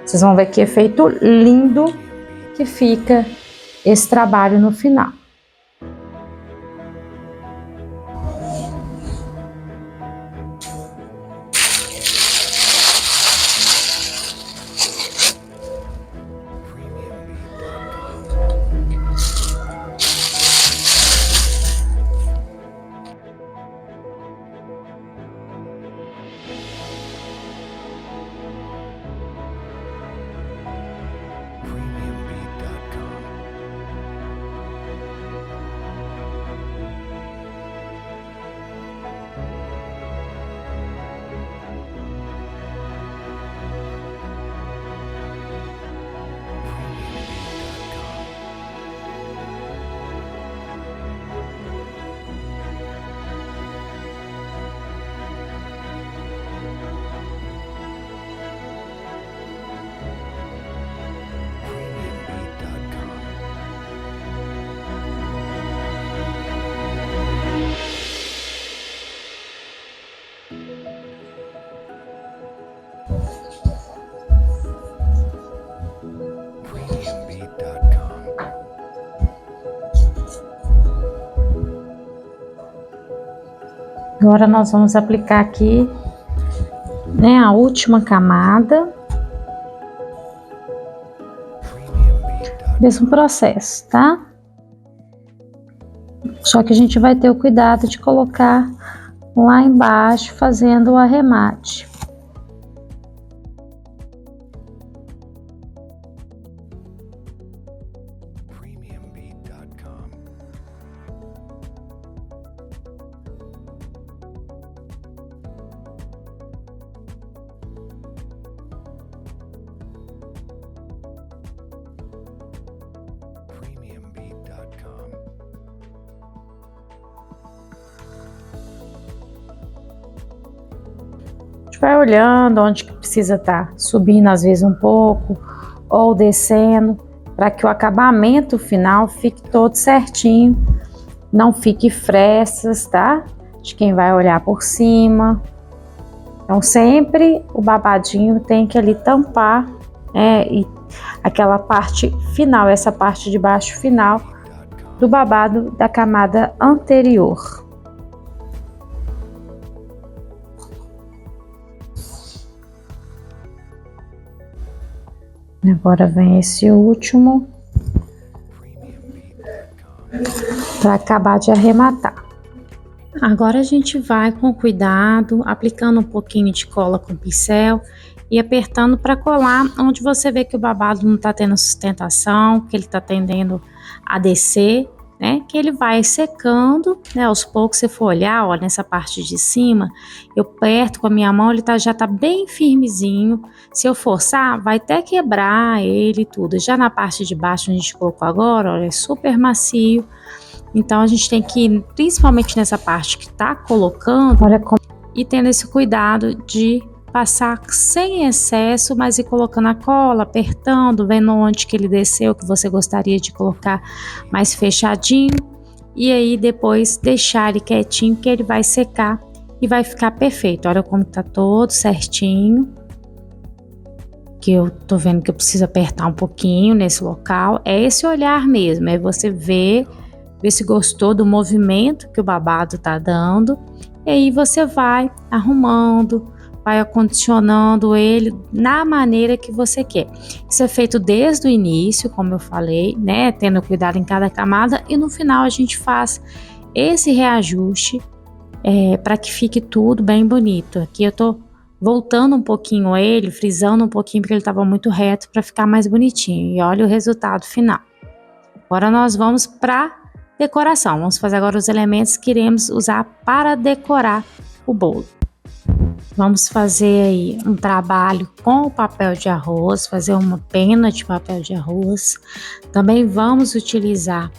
Vocês vão ver que efeito lindo que fica esse trabalho no final. Agora nós vamos aplicar aqui, né, a última camada. Mesmo processo, tá? Só que a gente vai ter o cuidado de colocar lá embaixo, fazendo o arremate. A gente vai olhando onde que precisa estar subindo às vezes um pouco ou descendo, para que o acabamento final fique todo certinho, não fique frestas, tá? De quem vai olhar por cima. Então sempre o babadinho tem que ali tampar, e aquela parte final, essa parte de baixo final do babado da camada anterior. Agora vem esse último para acabar de arrematar. Agora a gente vai com cuidado, aplicando um pouquinho de cola com pincel e apertando para colar onde você vê que o babado não está tendo sustentação, que ele está tendendo a descer, né? Que ele vai secando, né? Aos poucos, se for olhar, olha, nessa parte de cima, eu aperto com a minha mão, ele já tá bem firmezinho. Se eu forçar, vai até quebrar ele e tudo. Já na parte de baixo, a gente colocou agora, olha, é super macio. Então a gente tem que, principalmente nessa parte que tá colocando, olha como, e tendo esse cuidado de passar sem excesso, mas ir colocando a cola, apertando, vendo onde que ele desceu, que você gostaria de colocar mais fechadinho, e aí depois deixar ele quietinho, que ele vai secar e vai ficar perfeito. Olha como tá todo certinho, que eu tô vendo que eu preciso apertar um pouquinho nesse local. É esse olhar mesmo, é você ver se gostou do movimento que o babado tá dando, e aí você vai arrumando, vai acondicionando ele na maneira que você quer. Isso é feito desde o início, como eu falei, né? Tendo cuidado em cada camada, e no final a gente faz esse reajuste para que fique tudo bem bonito. Aqui eu tô voltando um pouquinho ele, frisando um pouquinho porque ele estava muito reto, para ficar mais bonitinho. E olha o resultado final. Agora nós vamos para decoração. Vamos fazer agora os elementos que iremos usar para decorar o bolo. Vamos fazer aí um trabalho com o papel de arroz, fazer uma pena de papel de arroz. Também vamos utilizar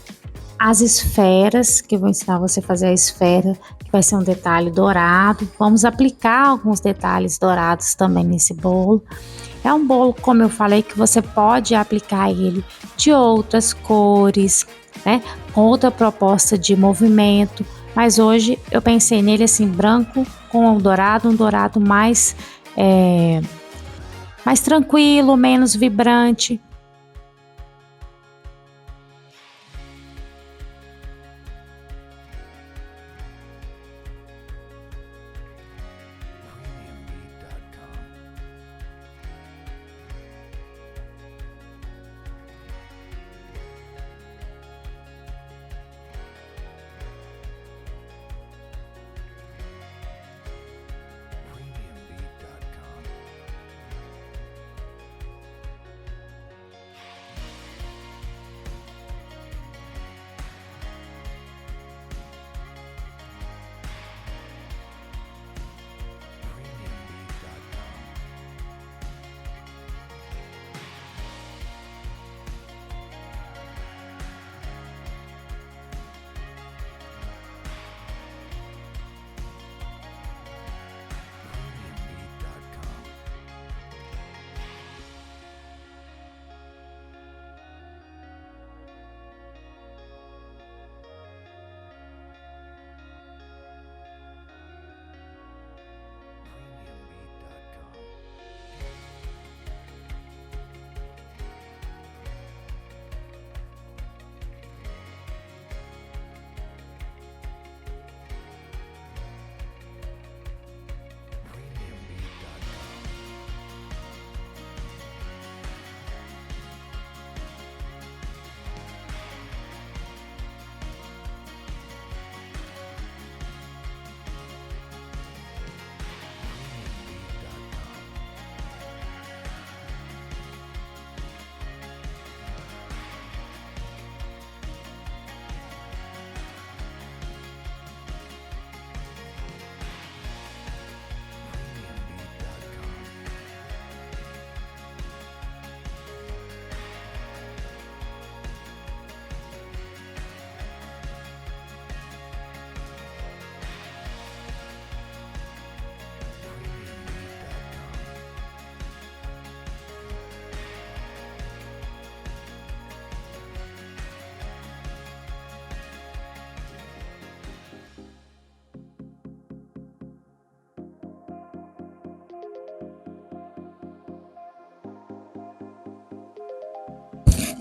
as esferas, que eu vou ensinar você a fazer a esfera, que vai ser um detalhe dourado. Vamos aplicar alguns detalhes dourados também nesse bolo. É um bolo, como eu falei, que você pode aplicar ele de outras cores, né? Com outra proposta de movimento. Mas hoje eu pensei nele assim, branco com um dourado mais mais tranquilo, menos vibrante.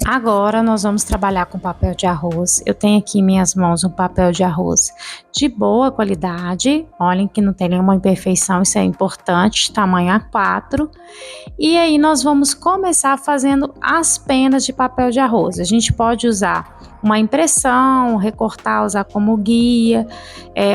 Agora nós vamos trabalhar com papel de arroz. Eu tenho aqui em minhas mãos um papel de arroz de boa qualidade. Olhem que não tem nenhuma imperfeição, isso é importante, tamanho A4. E aí nós vamos começar fazendo as penas de papel de arroz. A gente pode usar uma impressão, recortar, usar como guia,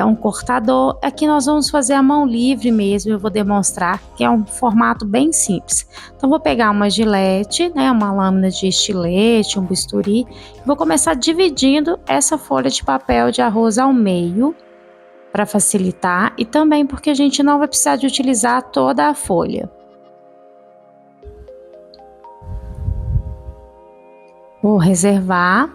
um cortador. Aqui nós vamos fazer a mão livre mesmo, eu vou demonstrar que é um formato bem simples. Então vou pegar uma gilete, uma lâmina de estilete, um bisturi, e vou começar dividindo essa folha de papel de arroz ao meio, para facilitar, e também porque a gente não vai precisar de utilizar toda a folha. Vou reservar.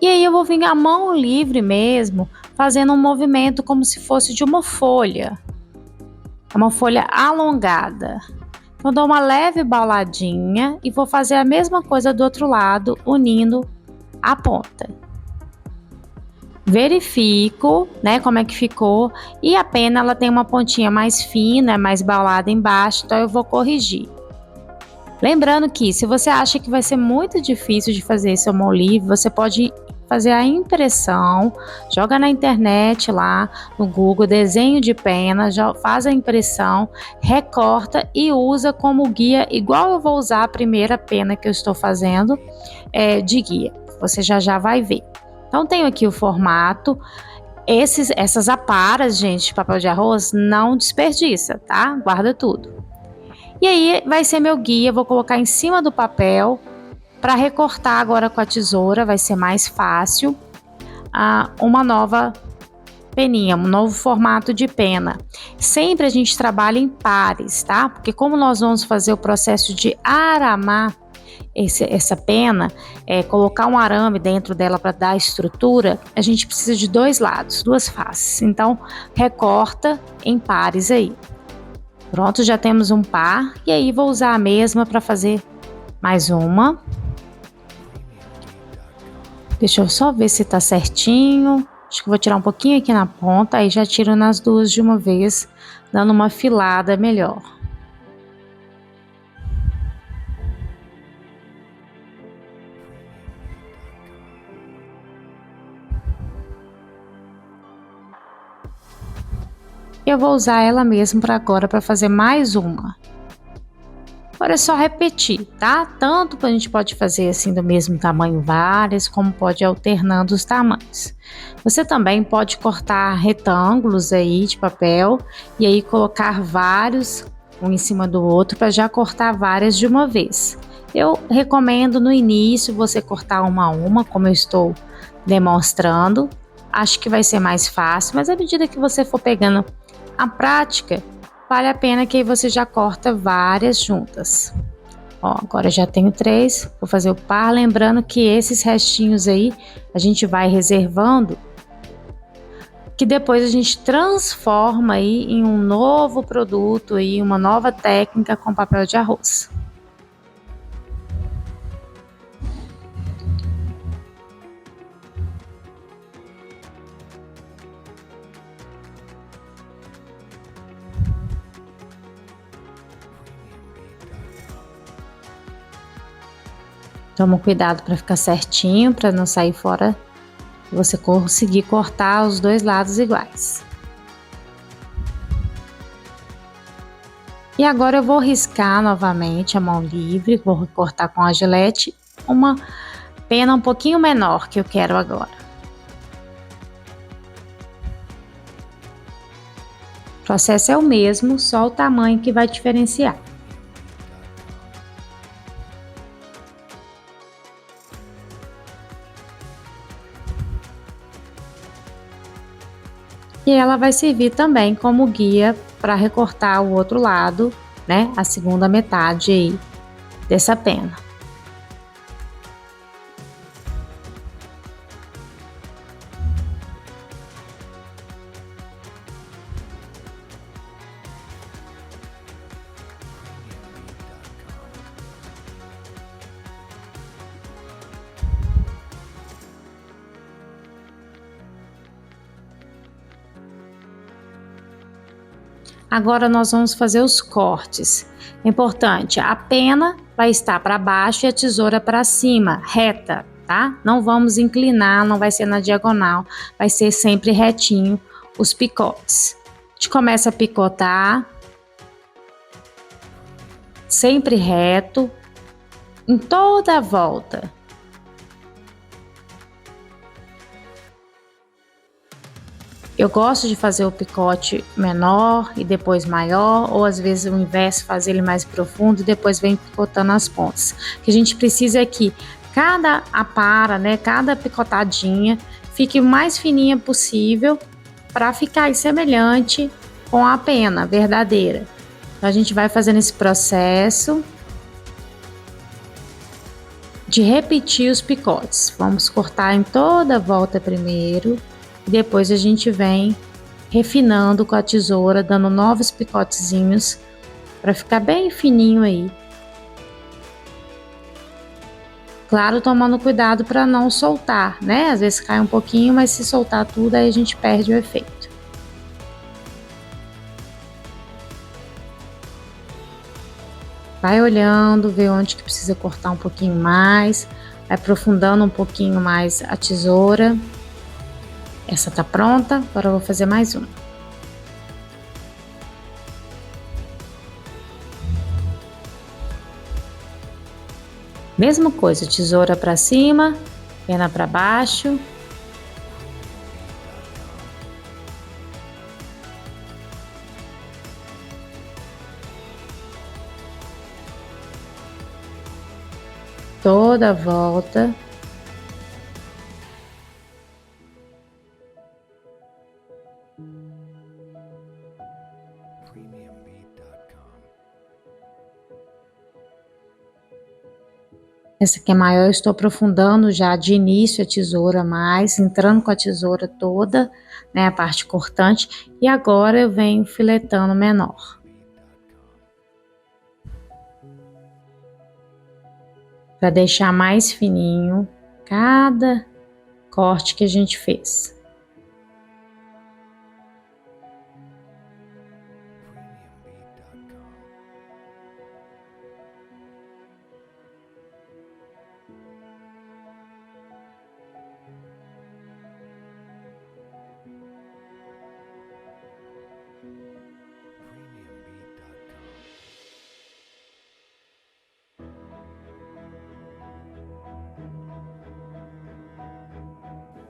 E aí eu vou vir a mão livre mesmo, fazendo um movimento como se fosse de uma folha alongada. Então dou uma leve bauladinha e vou fazer a mesma coisa do outro lado, unindo a ponta. Verifico, como é que ficou, e a pena ela tem uma pontinha mais fina, mais baulada embaixo, então eu vou corrigir. Lembrando que se você acha que vai ser muito difícil de fazer esse mão livre, você pode fazer a impressão, joga na internet lá no Google, desenho de pena, já faz a impressão, recorta e usa como guia, igual eu vou usar a primeira pena que eu estou fazendo de guia. Você já vai ver. Então tenho aqui o formato. Essas aparas, gente, de papel de arroz, não desperdiça, tá? Guarda tudo. E aí vai ser meu guia, vou colocar em cima do papel. Para recortar agora com a tesoura vai ser mais fácil, uma nova peninha, um novo formato de pena. Sempre a gente trabalha em pares, tá? Porque como nós vamos fazer o processo de aramar essa pena, colocar um arame dentro dela para dar estrutura, a gente precisa de dois lados, duas faces. Então recorta em pares aí. Pronto, já temos um par, e aí vou usar a mesma para fazer mais uma. Deixa eu só ver se tá certinho. Acho que vou tirar um pouquinho aqui na ponta, aí já tiro nas duas de uma vez, dando uma filada melhor. Eu vou usar ela mesmo para agora para fazer mais uma. Agora é só repetir, tá? Tanto a gente pode fazer assim do mesmo tamanho várias, como pode ir alternando os tamanhos. Você também pode cortar retângulos aí de papel e aí colocar vários um em cima do outro para já cortar várias de uma vez. Eu recomendo no início você cortar uma a uma, como eu estou demonstrando. Acho que vai ser mais fácil, mas à medida que você for pegando a prática, vale a pena que aí você já corta várias juntas. Ó, agora já tenho 3, vou fazer o par, lembrando que esses restinhos aí a gente vai reservando, que depois a gente transforma aí em um novo produto aí, uma nova técnica com papel de arroz. Toma cuidado para ficar certinho, para não sair fora, você conseguir cortar os dois lados iguais. E agora eu vou riscar novamente a mão livre, vou recortar com a gilete uma pena um pouquinho menor que eu quero agora. O processo é o mesmo, só o tamanho que vai diferenciar. E ela vai servir também como guia para recortar o outro lado, né? A segunda metade aí dessa pena. Agora nós vamos fazer os cortes. Importante, a pena vai estar para baixo e a tesoura para cima, reta, tá? Não vamos inclinar, não vai ser na diagonal, vai ser sempre retinho os picotes. A gente começa a picotar, sempre reto, em toda a volta. Eu gosto de fazer o picote menor e depois maior, ou às vezes o inverso, fazer ele mais profundo e depois vem picotando as pontas. O que a gente precisa é que cada apara, né, cada picotadinha fique o mais fininha possível para ficar semelhante com a pena verdadeira. Então a gente vai fazendo esse processo de repetir os picotes. Vamos cortar em toda a volta primeiro. Depois a gente vem refinando com a tesoura, dando novos picotezinhos para ficar bem fininho aí. Claro, tomando cuidado para não soltar, né? Às vezes cai um pouquinho, mas se soltar tudo aí a gente perde o efeito. Vai olhando, vê onde que precisa cortar um pouquinho mais, vai aprofundando um pouquinho mais a tesoura. Essa tá pronta, agora eu vou fazer mais uma. Mesma coisa, tesoura para cima, pena para baixo. Toda a volta. Essa aqui é maior, eu estou aprofundando já de início a tesoura mais, entrando com a tesoura toda, né, a parte cortante, e agora eu venho filetando menor. Para deixar mais fininho cada corte que a gente fez.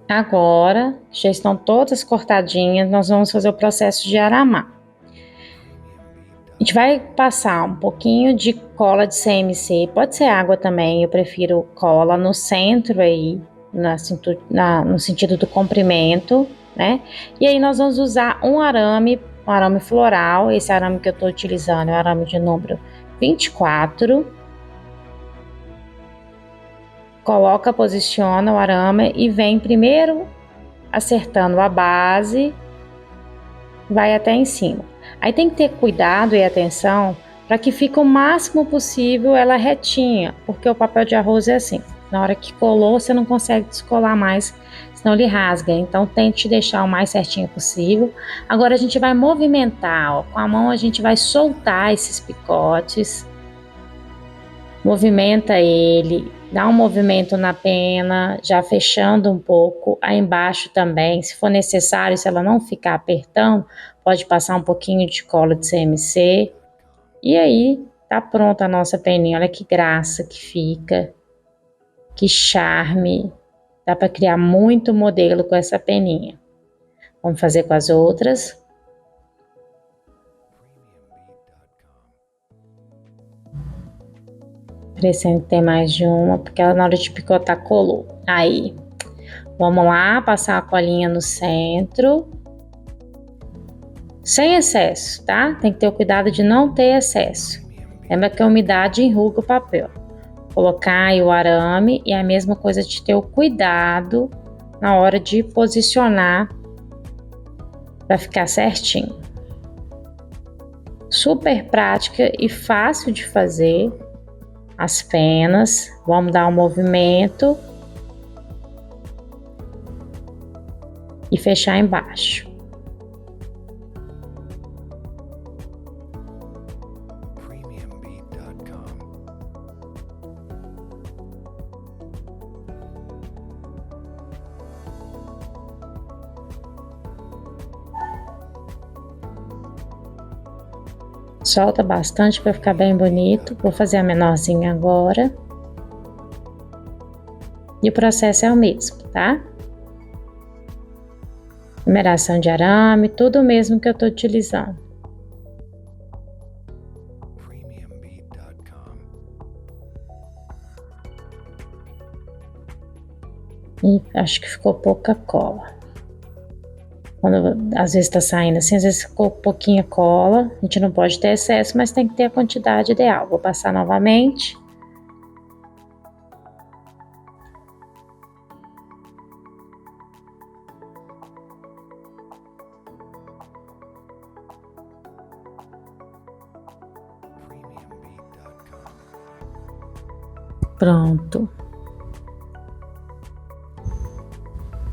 Agora, já estão todas cortadinhas, nós vamos fazer o processo de aramar. A gente vai passar um pouquinho de cola de CMC, pode ser água também, eu prefiro cola no centro aí, no sentido do comprimento, né? E aí nós vamos usar um arame floral, esse arame que eu tô utilizando é o arame de número 24. Coloca, posiciona o arame e vem primeiro acertando a base, vai até em cima. Aí tem que ter cuidado e atenção para que fique o máximo possível ela retinha, porque o papel de arroz é assim, na hora que colou você não consegue descolar mais, senão ele rasga, então tente deixar o mais certinho possível. Agora a gente vai movimentar, ó, com a mão a gente vai soltar esses picotes, movimenta ele, dá um movimento na pena, já fechando um pouco, aí embaixo também, se for necessário, se ela não ficar apertando, pode passar um pouquinho de cola de CMC, e aí tá pronta a nossa peninha. Olha que graça que fica, que charme, dá para criar muito modelo com essa peninha. Vamos fazer com as outras. Parecendo que tem mais de uma, porque ela na hora de picotar colou. Aí, vamos lá, passar a colinha no centro. Sem excesso, tá? Tem que ter o cuidado de não ter excesso. Lembra que a umidade enruga o papel. Colocar aí o arame e a mesma coisa de ter o cuidado na hora de posicionar para ficar certinho. Super prática e fácil de fazer. As penas, vamos dar um movimento e fechar embaixo. Solta bastante para ficar bem bonito. Vou fazer a menorzinha agora. E o processo é o mesmo, tá? Numeração de arame, tudo o mesmo que eu tô utilizando. E acho que ficou pouca cola. Quando às vezes tá saindo assim, às vezes ficou pouquinha cola, a gente não pode ter excesso, mas tem que ter a quantidade ideal. Vou passar novamente. Pronto.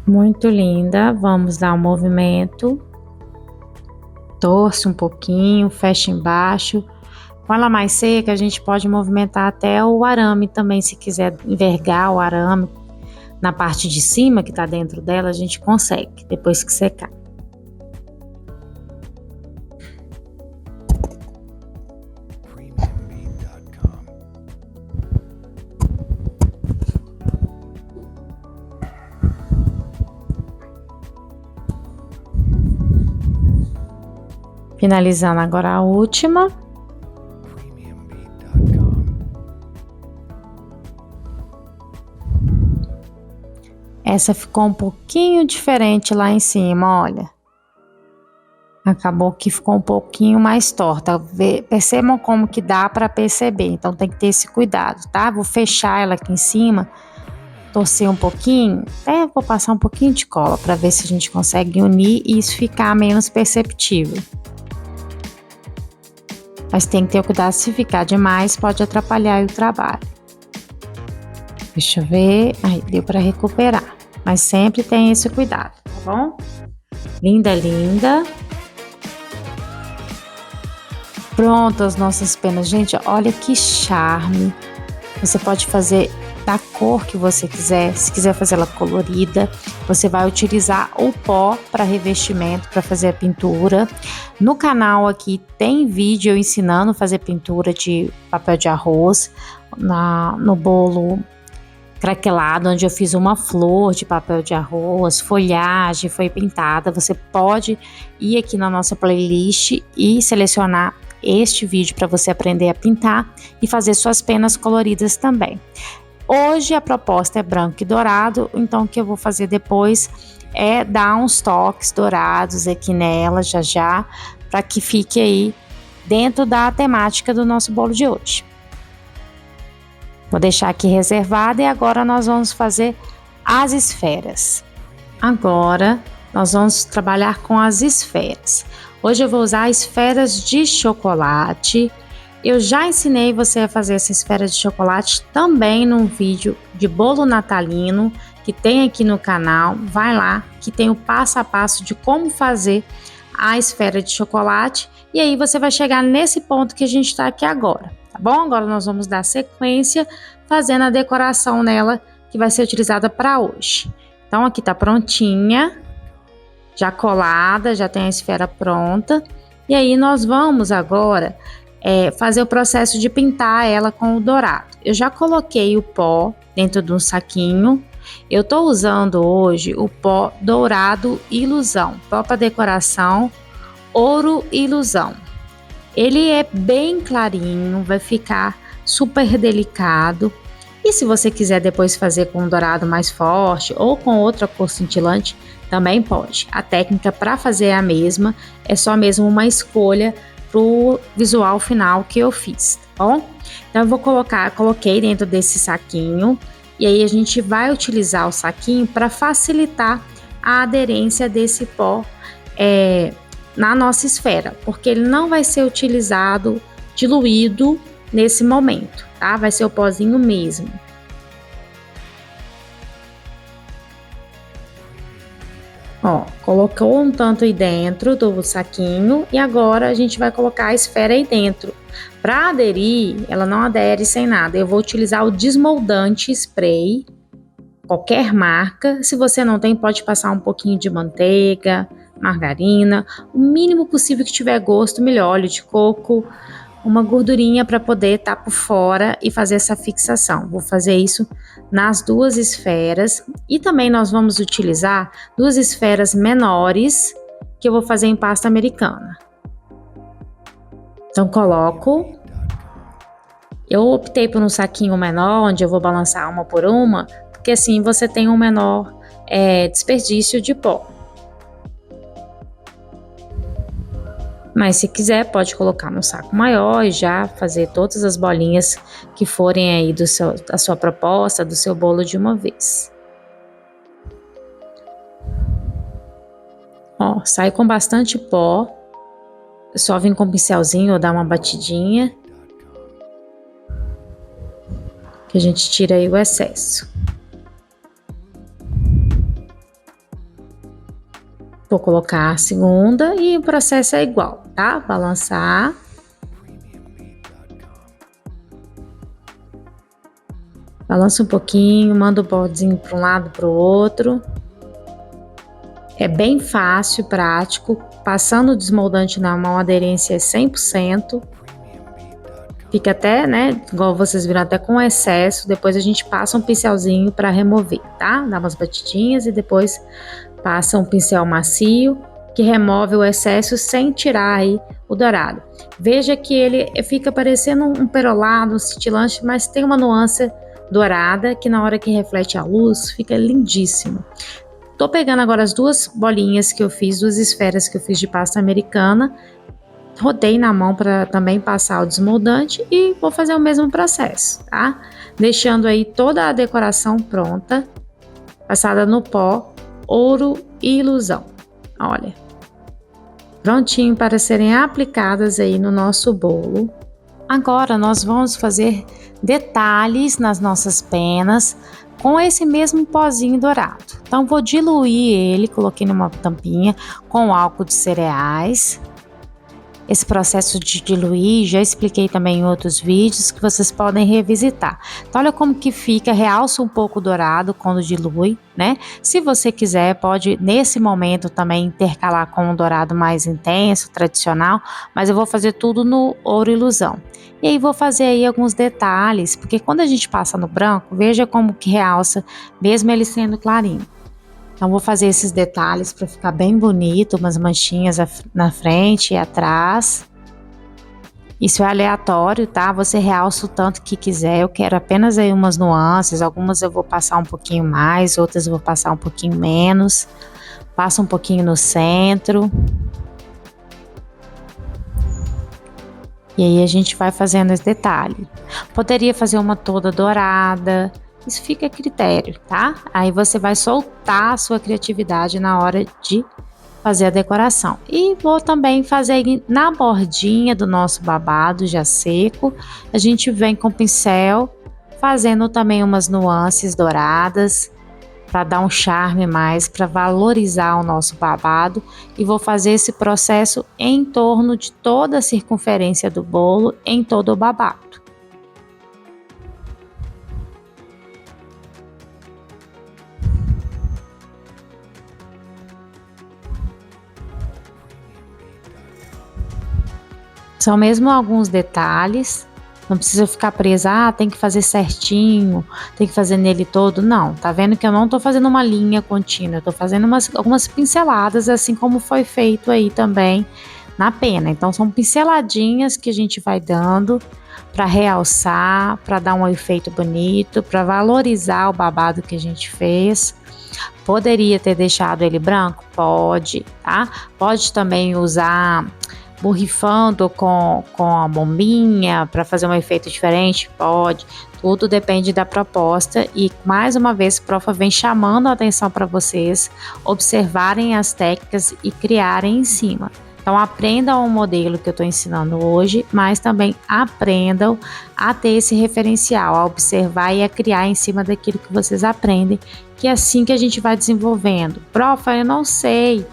Muito linda, vamos dar um movimento, torce um pouquinho, fecha embaixo. Com ela mais seca, a gente pode movimentar até o arame também, se quiser envergar o arame na parte de cima que tá dentro dela, a gente consegue, depois que secar. Finalizando agora a última. Essa ficou um pouquinho diferente lá em cima, olha. Acabou que ficou um pouquinho mais torta. Percebam como que dá para perceber, então tem que ter esse cuidado, tá? Vou fechar ela aqui em cima, torcer um pouquinho, até vou passar um pouquinho de cola para ver se a gente consegue unir e isso ficar menos perceptível. Mas tem que ter cuidado, se ficar demais pode atrapalhar o trabalho. Deixa eu ver, aí deu para recuperar, mas sempre tem esse cuidado, tá bom? Linda, linda. Pronto as nossas penas, gente, olha que charme. Você pode fazer da cor que você quiser, se quiser fazer ela colorida, você vai utilizar o pó para revestimento, para fazer a pintura. No canal aqui tem vídeo eu ensinando a fazer pintura de papel de arroz no bolo craquelado, onde eu fiz uma flor de papel de arroz, folhagem foi pintada. Você pode ir aqui na nossa playlist e selecionar este vídeo para você aprender a pintar e fazer suas penas coloridas também. Hoje a proposta é branco e dourado, então o que eu vou fazer depois é dar uns toques dourados aqui nela já, para que fique aí dentro da temática do nosso bolo de hoje. Vou deixar aqui reservado e agora nós vamos fazer as esferas. Agora nós vamos trabalhar com as esferas. Hoje eu vou usar esferas de chocolate. Eu já ensinei você a fazer essa esfera de chocolate também num vídeo de bolo natalino que tem aqui no canal. Vai lá que tem o passo a passo de como fazer a esfera de chocolate e aí você vai chegar nesse ponto que a gente está aqui agora, tá bom? Agora nós vamos dar sequência fazendo a decoração nela que vai ser utilizada para hoje. Então aqui tá prontinha, já colada, já tem a esfera pronta e aí nós vamos agora fazer o processo de pintar ela com o dourado. Eu já coloquei o pó dentro de um saquinho. Eu estou usando hoje o pó dourado ilusão, pó para decoração ouro ilusão. Ele é bem clarinho, vai ficar super delicado. E se você quiser depois fazer com um dourado mais forte ou com outra cor cintilante, também pode. A técnica para fazer é a mesma, é só mesmo uma escolha pro visual final que eu fiz, tá bom? Então eu vou coloquei dentro desse saquinho e aí a gente vai utilizar o saquinho para facilitar a aderência desse pó na nossa esfera, porque ele não vai ser utilizado diluído nesse momento, tá? Vai ser o pozinho mesmo. Ó, colocou um tanto aí dentro do saquinho e agora a gente vai colocar a esfera aí dentro. Para aderir, ela não adere sem nada. Eu vou utilizar o desmoldante spray, qualquer marca. Se você não tem, pode passar um pouquinho de manteiga, margarina, o mínimo possível que tiver gosto, melhor, óleo de coco, uma gordurinha para poder estar por fora e fazer essa fixação. Vou fazer isso nas duas esferas e também nós vamos utilizar duas esferas menores que eu vou fazer em pasta americana. Então eu optei por um saquinho menor, onde eu vou balançar uma por uma, porque assim você tem um menor desperdício de pó. Mas se quiser pode colocar num saco maior e já fazer todas as bolinhas que forem aí da sua proposta, do seu bolo de uma vez. Ó, sai com bastante pó. Só vem com um pincelzinho ou dar uma batidinha. Que a gente tira aí o excesso. Vou colocar a segunda e o processo é igual, tá? Balançar. Balança um pouquinho, manda o pozinho para um lado para o outro. É bem fácil, prático. Passando o desmoldante na mão, a aderência é 100%. Fica até, né, igual vocês viram, até com excesso. Depois a gente passa um pincelzinho para remover, tá? Dá umas batidinhas e depois passa um pincel macio que remove o excesso sem tirar aí o dourado. Veja que ele fica parecendo um perolado, um cintilante, mas tem uma nuance dourada que na hora que reflete a luz fica lindíssimo. Tô pegando agora as duas bolinhas que eu fiz, duas esferas que eu fiz de pasta americana, rodei na mão para também passar o desmoldante e vou fazer o mesmo processo, tá? Deixando aí toda a decoração pronta, passada no pó ouro ilusão. Olha, prontinho para serem aplicadas aí no nosso bolo. Agora nós vamos fazer detalhes nas nossas penas com esse mesmo pozinho dourado. Então vou diluir ele, coloquei numa tampinha com álcool de cereais. esse processo de diluir, já expliquei também em outros vídeos que vocês podem revisitar. Então olha como que fica, realça um pouco o dourado quando dilui, né? Se você quiser, pode nesse momento também intercalar com um dourado mais intenso, tradicional, mas eu vou fazer tudo no ouro ilusão. E aí vou fazer aí alguns detalhes, porque quando a gente passa no branco, veja como que realça, mesmo ele sendo clarinho. Então vou fazer esses detalhes para ficar bem bonito, umas manchinhas na frente e atrás. Isso é aleatório, tá? Você realça o tanto que quiser. Eu quero apenas aí umas nuances, algumas eu vou passar um pouquinho mais, outras eu vou passar um pouquinho menos. Passa um pouquinho no centro. E aí a gente vai fazendo esse detalhe. Poderia fazer uma toda dourada, isso fica a critério, tá? Aí você vai soltar a sua criatividade na hora de fazer a decoração. E vou também fazer na bordinha do nosso babado já seco, a gente vem com o pincel fazendo também umas nuances douradas, para dar um charme mais, para valorizar o nosso babado, e vou fazer esse processo em torno de toda a circunferência do bolo, em todo o babado. São mesmo alguns detalhes, não precisa ficar presa, tem que fazer certinho, tem que fazer nele todo, não. Tá vendo que eu não tô fazendo uma linha contínua, eu tô fazendo algumas pinceladas, assim como foi feito aí também na pena. Então são pinceladinhas que a gente vai dando para realçar, para dar um efeito bonito, para valorizar o babado que a gente fez. Poderia ter deixado ele branco? Pode, tá? Pode também usar borrifando com a bombinha para fazer um efeito diferente? Pode. Tudo depende da proposta e, mais uma vez, a profa vem chamando a atenção para vocês observarem as técnicas e criarem em cima. Então aprendam o modelo que eu estou ensinando hoje, mas também aprendam a ter esse referencial, a observar e a criar em cima daquilo que vocês aprendem, que é assim que a gente vai desenvolvendo. Profa, eu não sei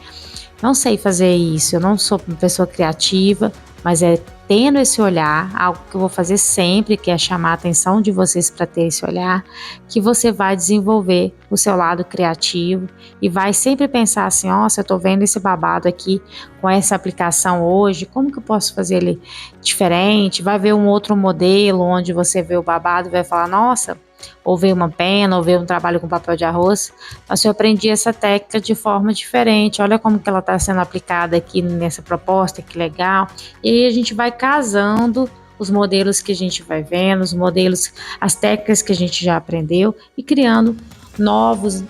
fazer isso, eu não sou uma pessoa criativa, mas é tendo esse olhar, algo que eu vou fazer sempre, que é chamar a atenção de vocês para ter esse olhar, que você vai desenvolver o seu lado criativo e vai sempre pensar assim, nossa, eu tô vendo esse babado aqui com essa aplicação hoje, como que eu posso fazer ele diferente? Vai ver um outro modelo onde você vê o babado e vai falar, nossa, ou ver uma pena, ou ver um trabalho com papel de arroz, mas eu aprendi essa técnica de forma diferente, olha como que ela está sendo aplicada aqui nessa proposta, que legal. E aí a gente vai casando os modelos que a gente vai vendo, os modelos, as técnicas que a gente já aprendeu e criando novos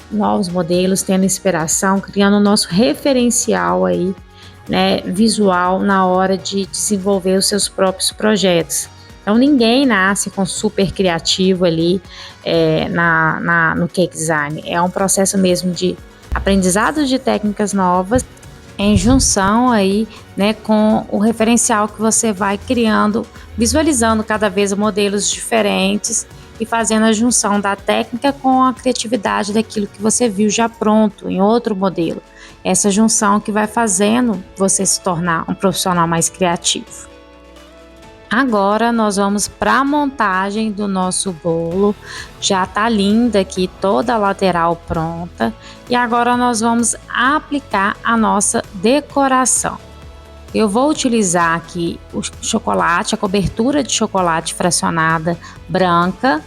modelos, tendo inspiração, criando o nosso referencial aí, né, visual na hora de desenvolver os seus próprios projetos. Então ninguém nasce com super criativo ali no cake design. É um processo mesmo de aprendizado de técnicas novas em junção aí, né, com o referencial que você vai criando, visualizando cada vez modelos diferentes e fazendo a junção da técnica com a criatividade daquilo que você viu já pronto em outro modelo. Essa junção que vai fazendo você se tornar um profissional mais criativo. Agora nós vamos para a montagem do nosso bolo. Já tá linda aqui toda a lateral pronta. E agora nós vamos aplicar a nossa decoração. Eu vou utilizar aqui o chocolate, a cobertura de chocolate fracionada branca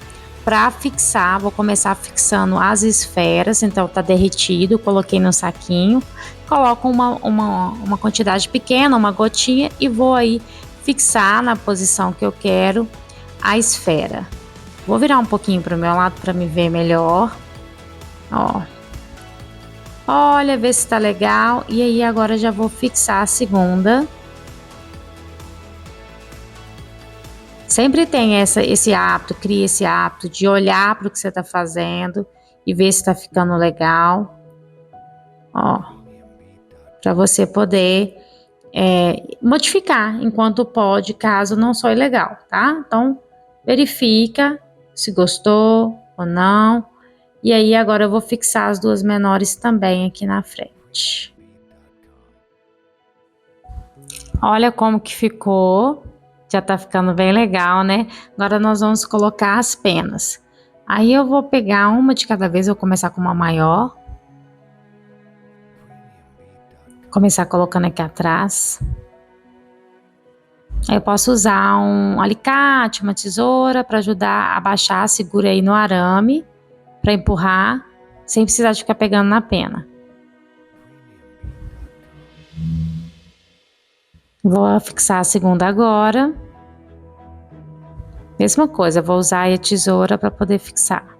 para fixar. Vou começar fixando as esferas, então tá derretido, coloquei no saquinho. Coloco uma quantidade pequena, uma gotinha e vou aí fixar na posição que eu quero a esfera. Vou virar um pouquinho para o meu lado para me ver melhor. Ó. Olha, ver se tá legal. E aí agora já vou fixar a segunda. Sempre tem esse hábito, cria esse hábito de olhar para o que você tá fazendo e ver se tá ficando legal. Ó. Para você poder modificar enquanto pode, caso não soe legal, tá? Então, verifica se gostou ou não. E aí, agora eu vou fixar as duas menores também aqui na frente. Olha como que ficou. Já tá ficando bem legal, né? Agora nós vamos colocar as penas. Aí eu vou pegar uma de cada vez, eu vou começar com uma maior. Começar colocando aqui atrás. Aí eu posso usar um alicate, uma tesoura para ajudar a baixar, segura aí no arame para empurrar, sem precisar de ficar pegando na pena. Vou fixar a segunda agora. Mesma coisa, vou usar aí a tesoura para poder fixar.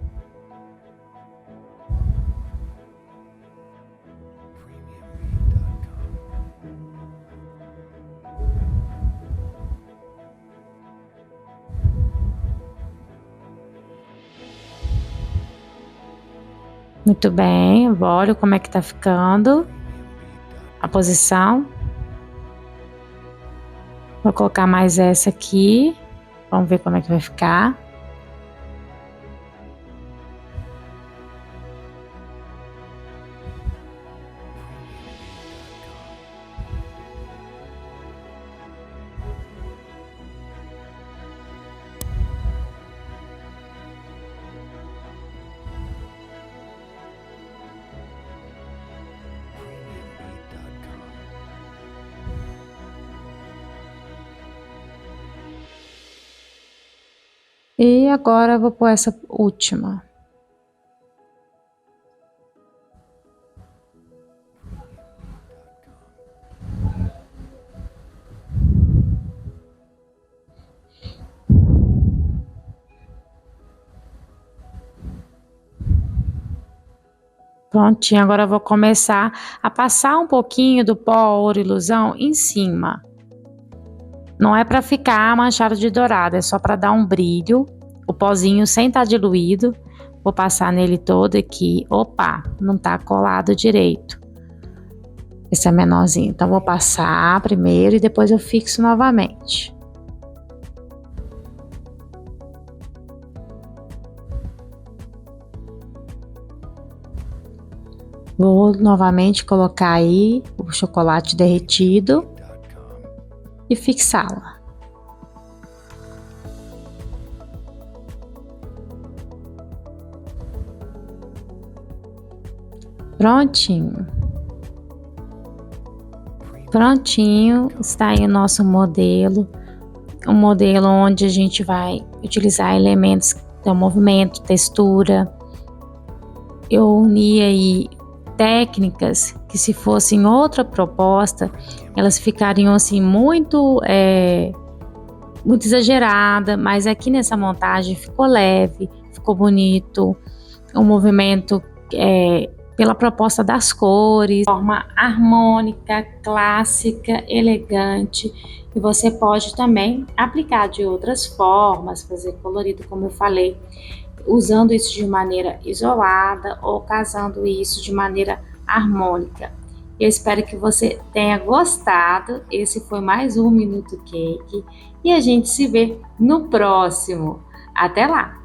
Muito bem, olha como é que tá ficando a posição. Vou colocar mais essa aqui. Vamos ver como é que vai ficar. E agora eu vou pôr essa última. Prontinho, agora eu vou começar a passar um pouquinho do pó ouro ilusão em cima. Não é para ficar manchado de dourado, é só para dar um brilho. O pozinho sem estar diluído. Vou passar nele todo aqui. Opa, não tá colado direito. Esse é menorzinho, então vou passar primeiro e depois eu fixo novamente. Vou novamente colocar aí o chocolate derretido e fixá-la. Prontinho. Prontinho, está aí o nosso modelo. Um modelo onde a gente vai utilizar elementos do movimento, textura. Eu uni aí técnicas que, se fossem outra proposta, elas ficariam assim muito exagerada, mas aqui nessa montagem ficou leve, ficou bonito, um movimento pela proposta das cores, forma harmônica, clássica, elegante, e você pode também aplicar de outras formas, fazer colorido, como eu falei, usando isso de maneira isolada ou casando isso de maneira harmônica. Eu espero que você tenha gostado. Esse foi mais um Minuto Cake e a gente se vê no próximo. Até lá!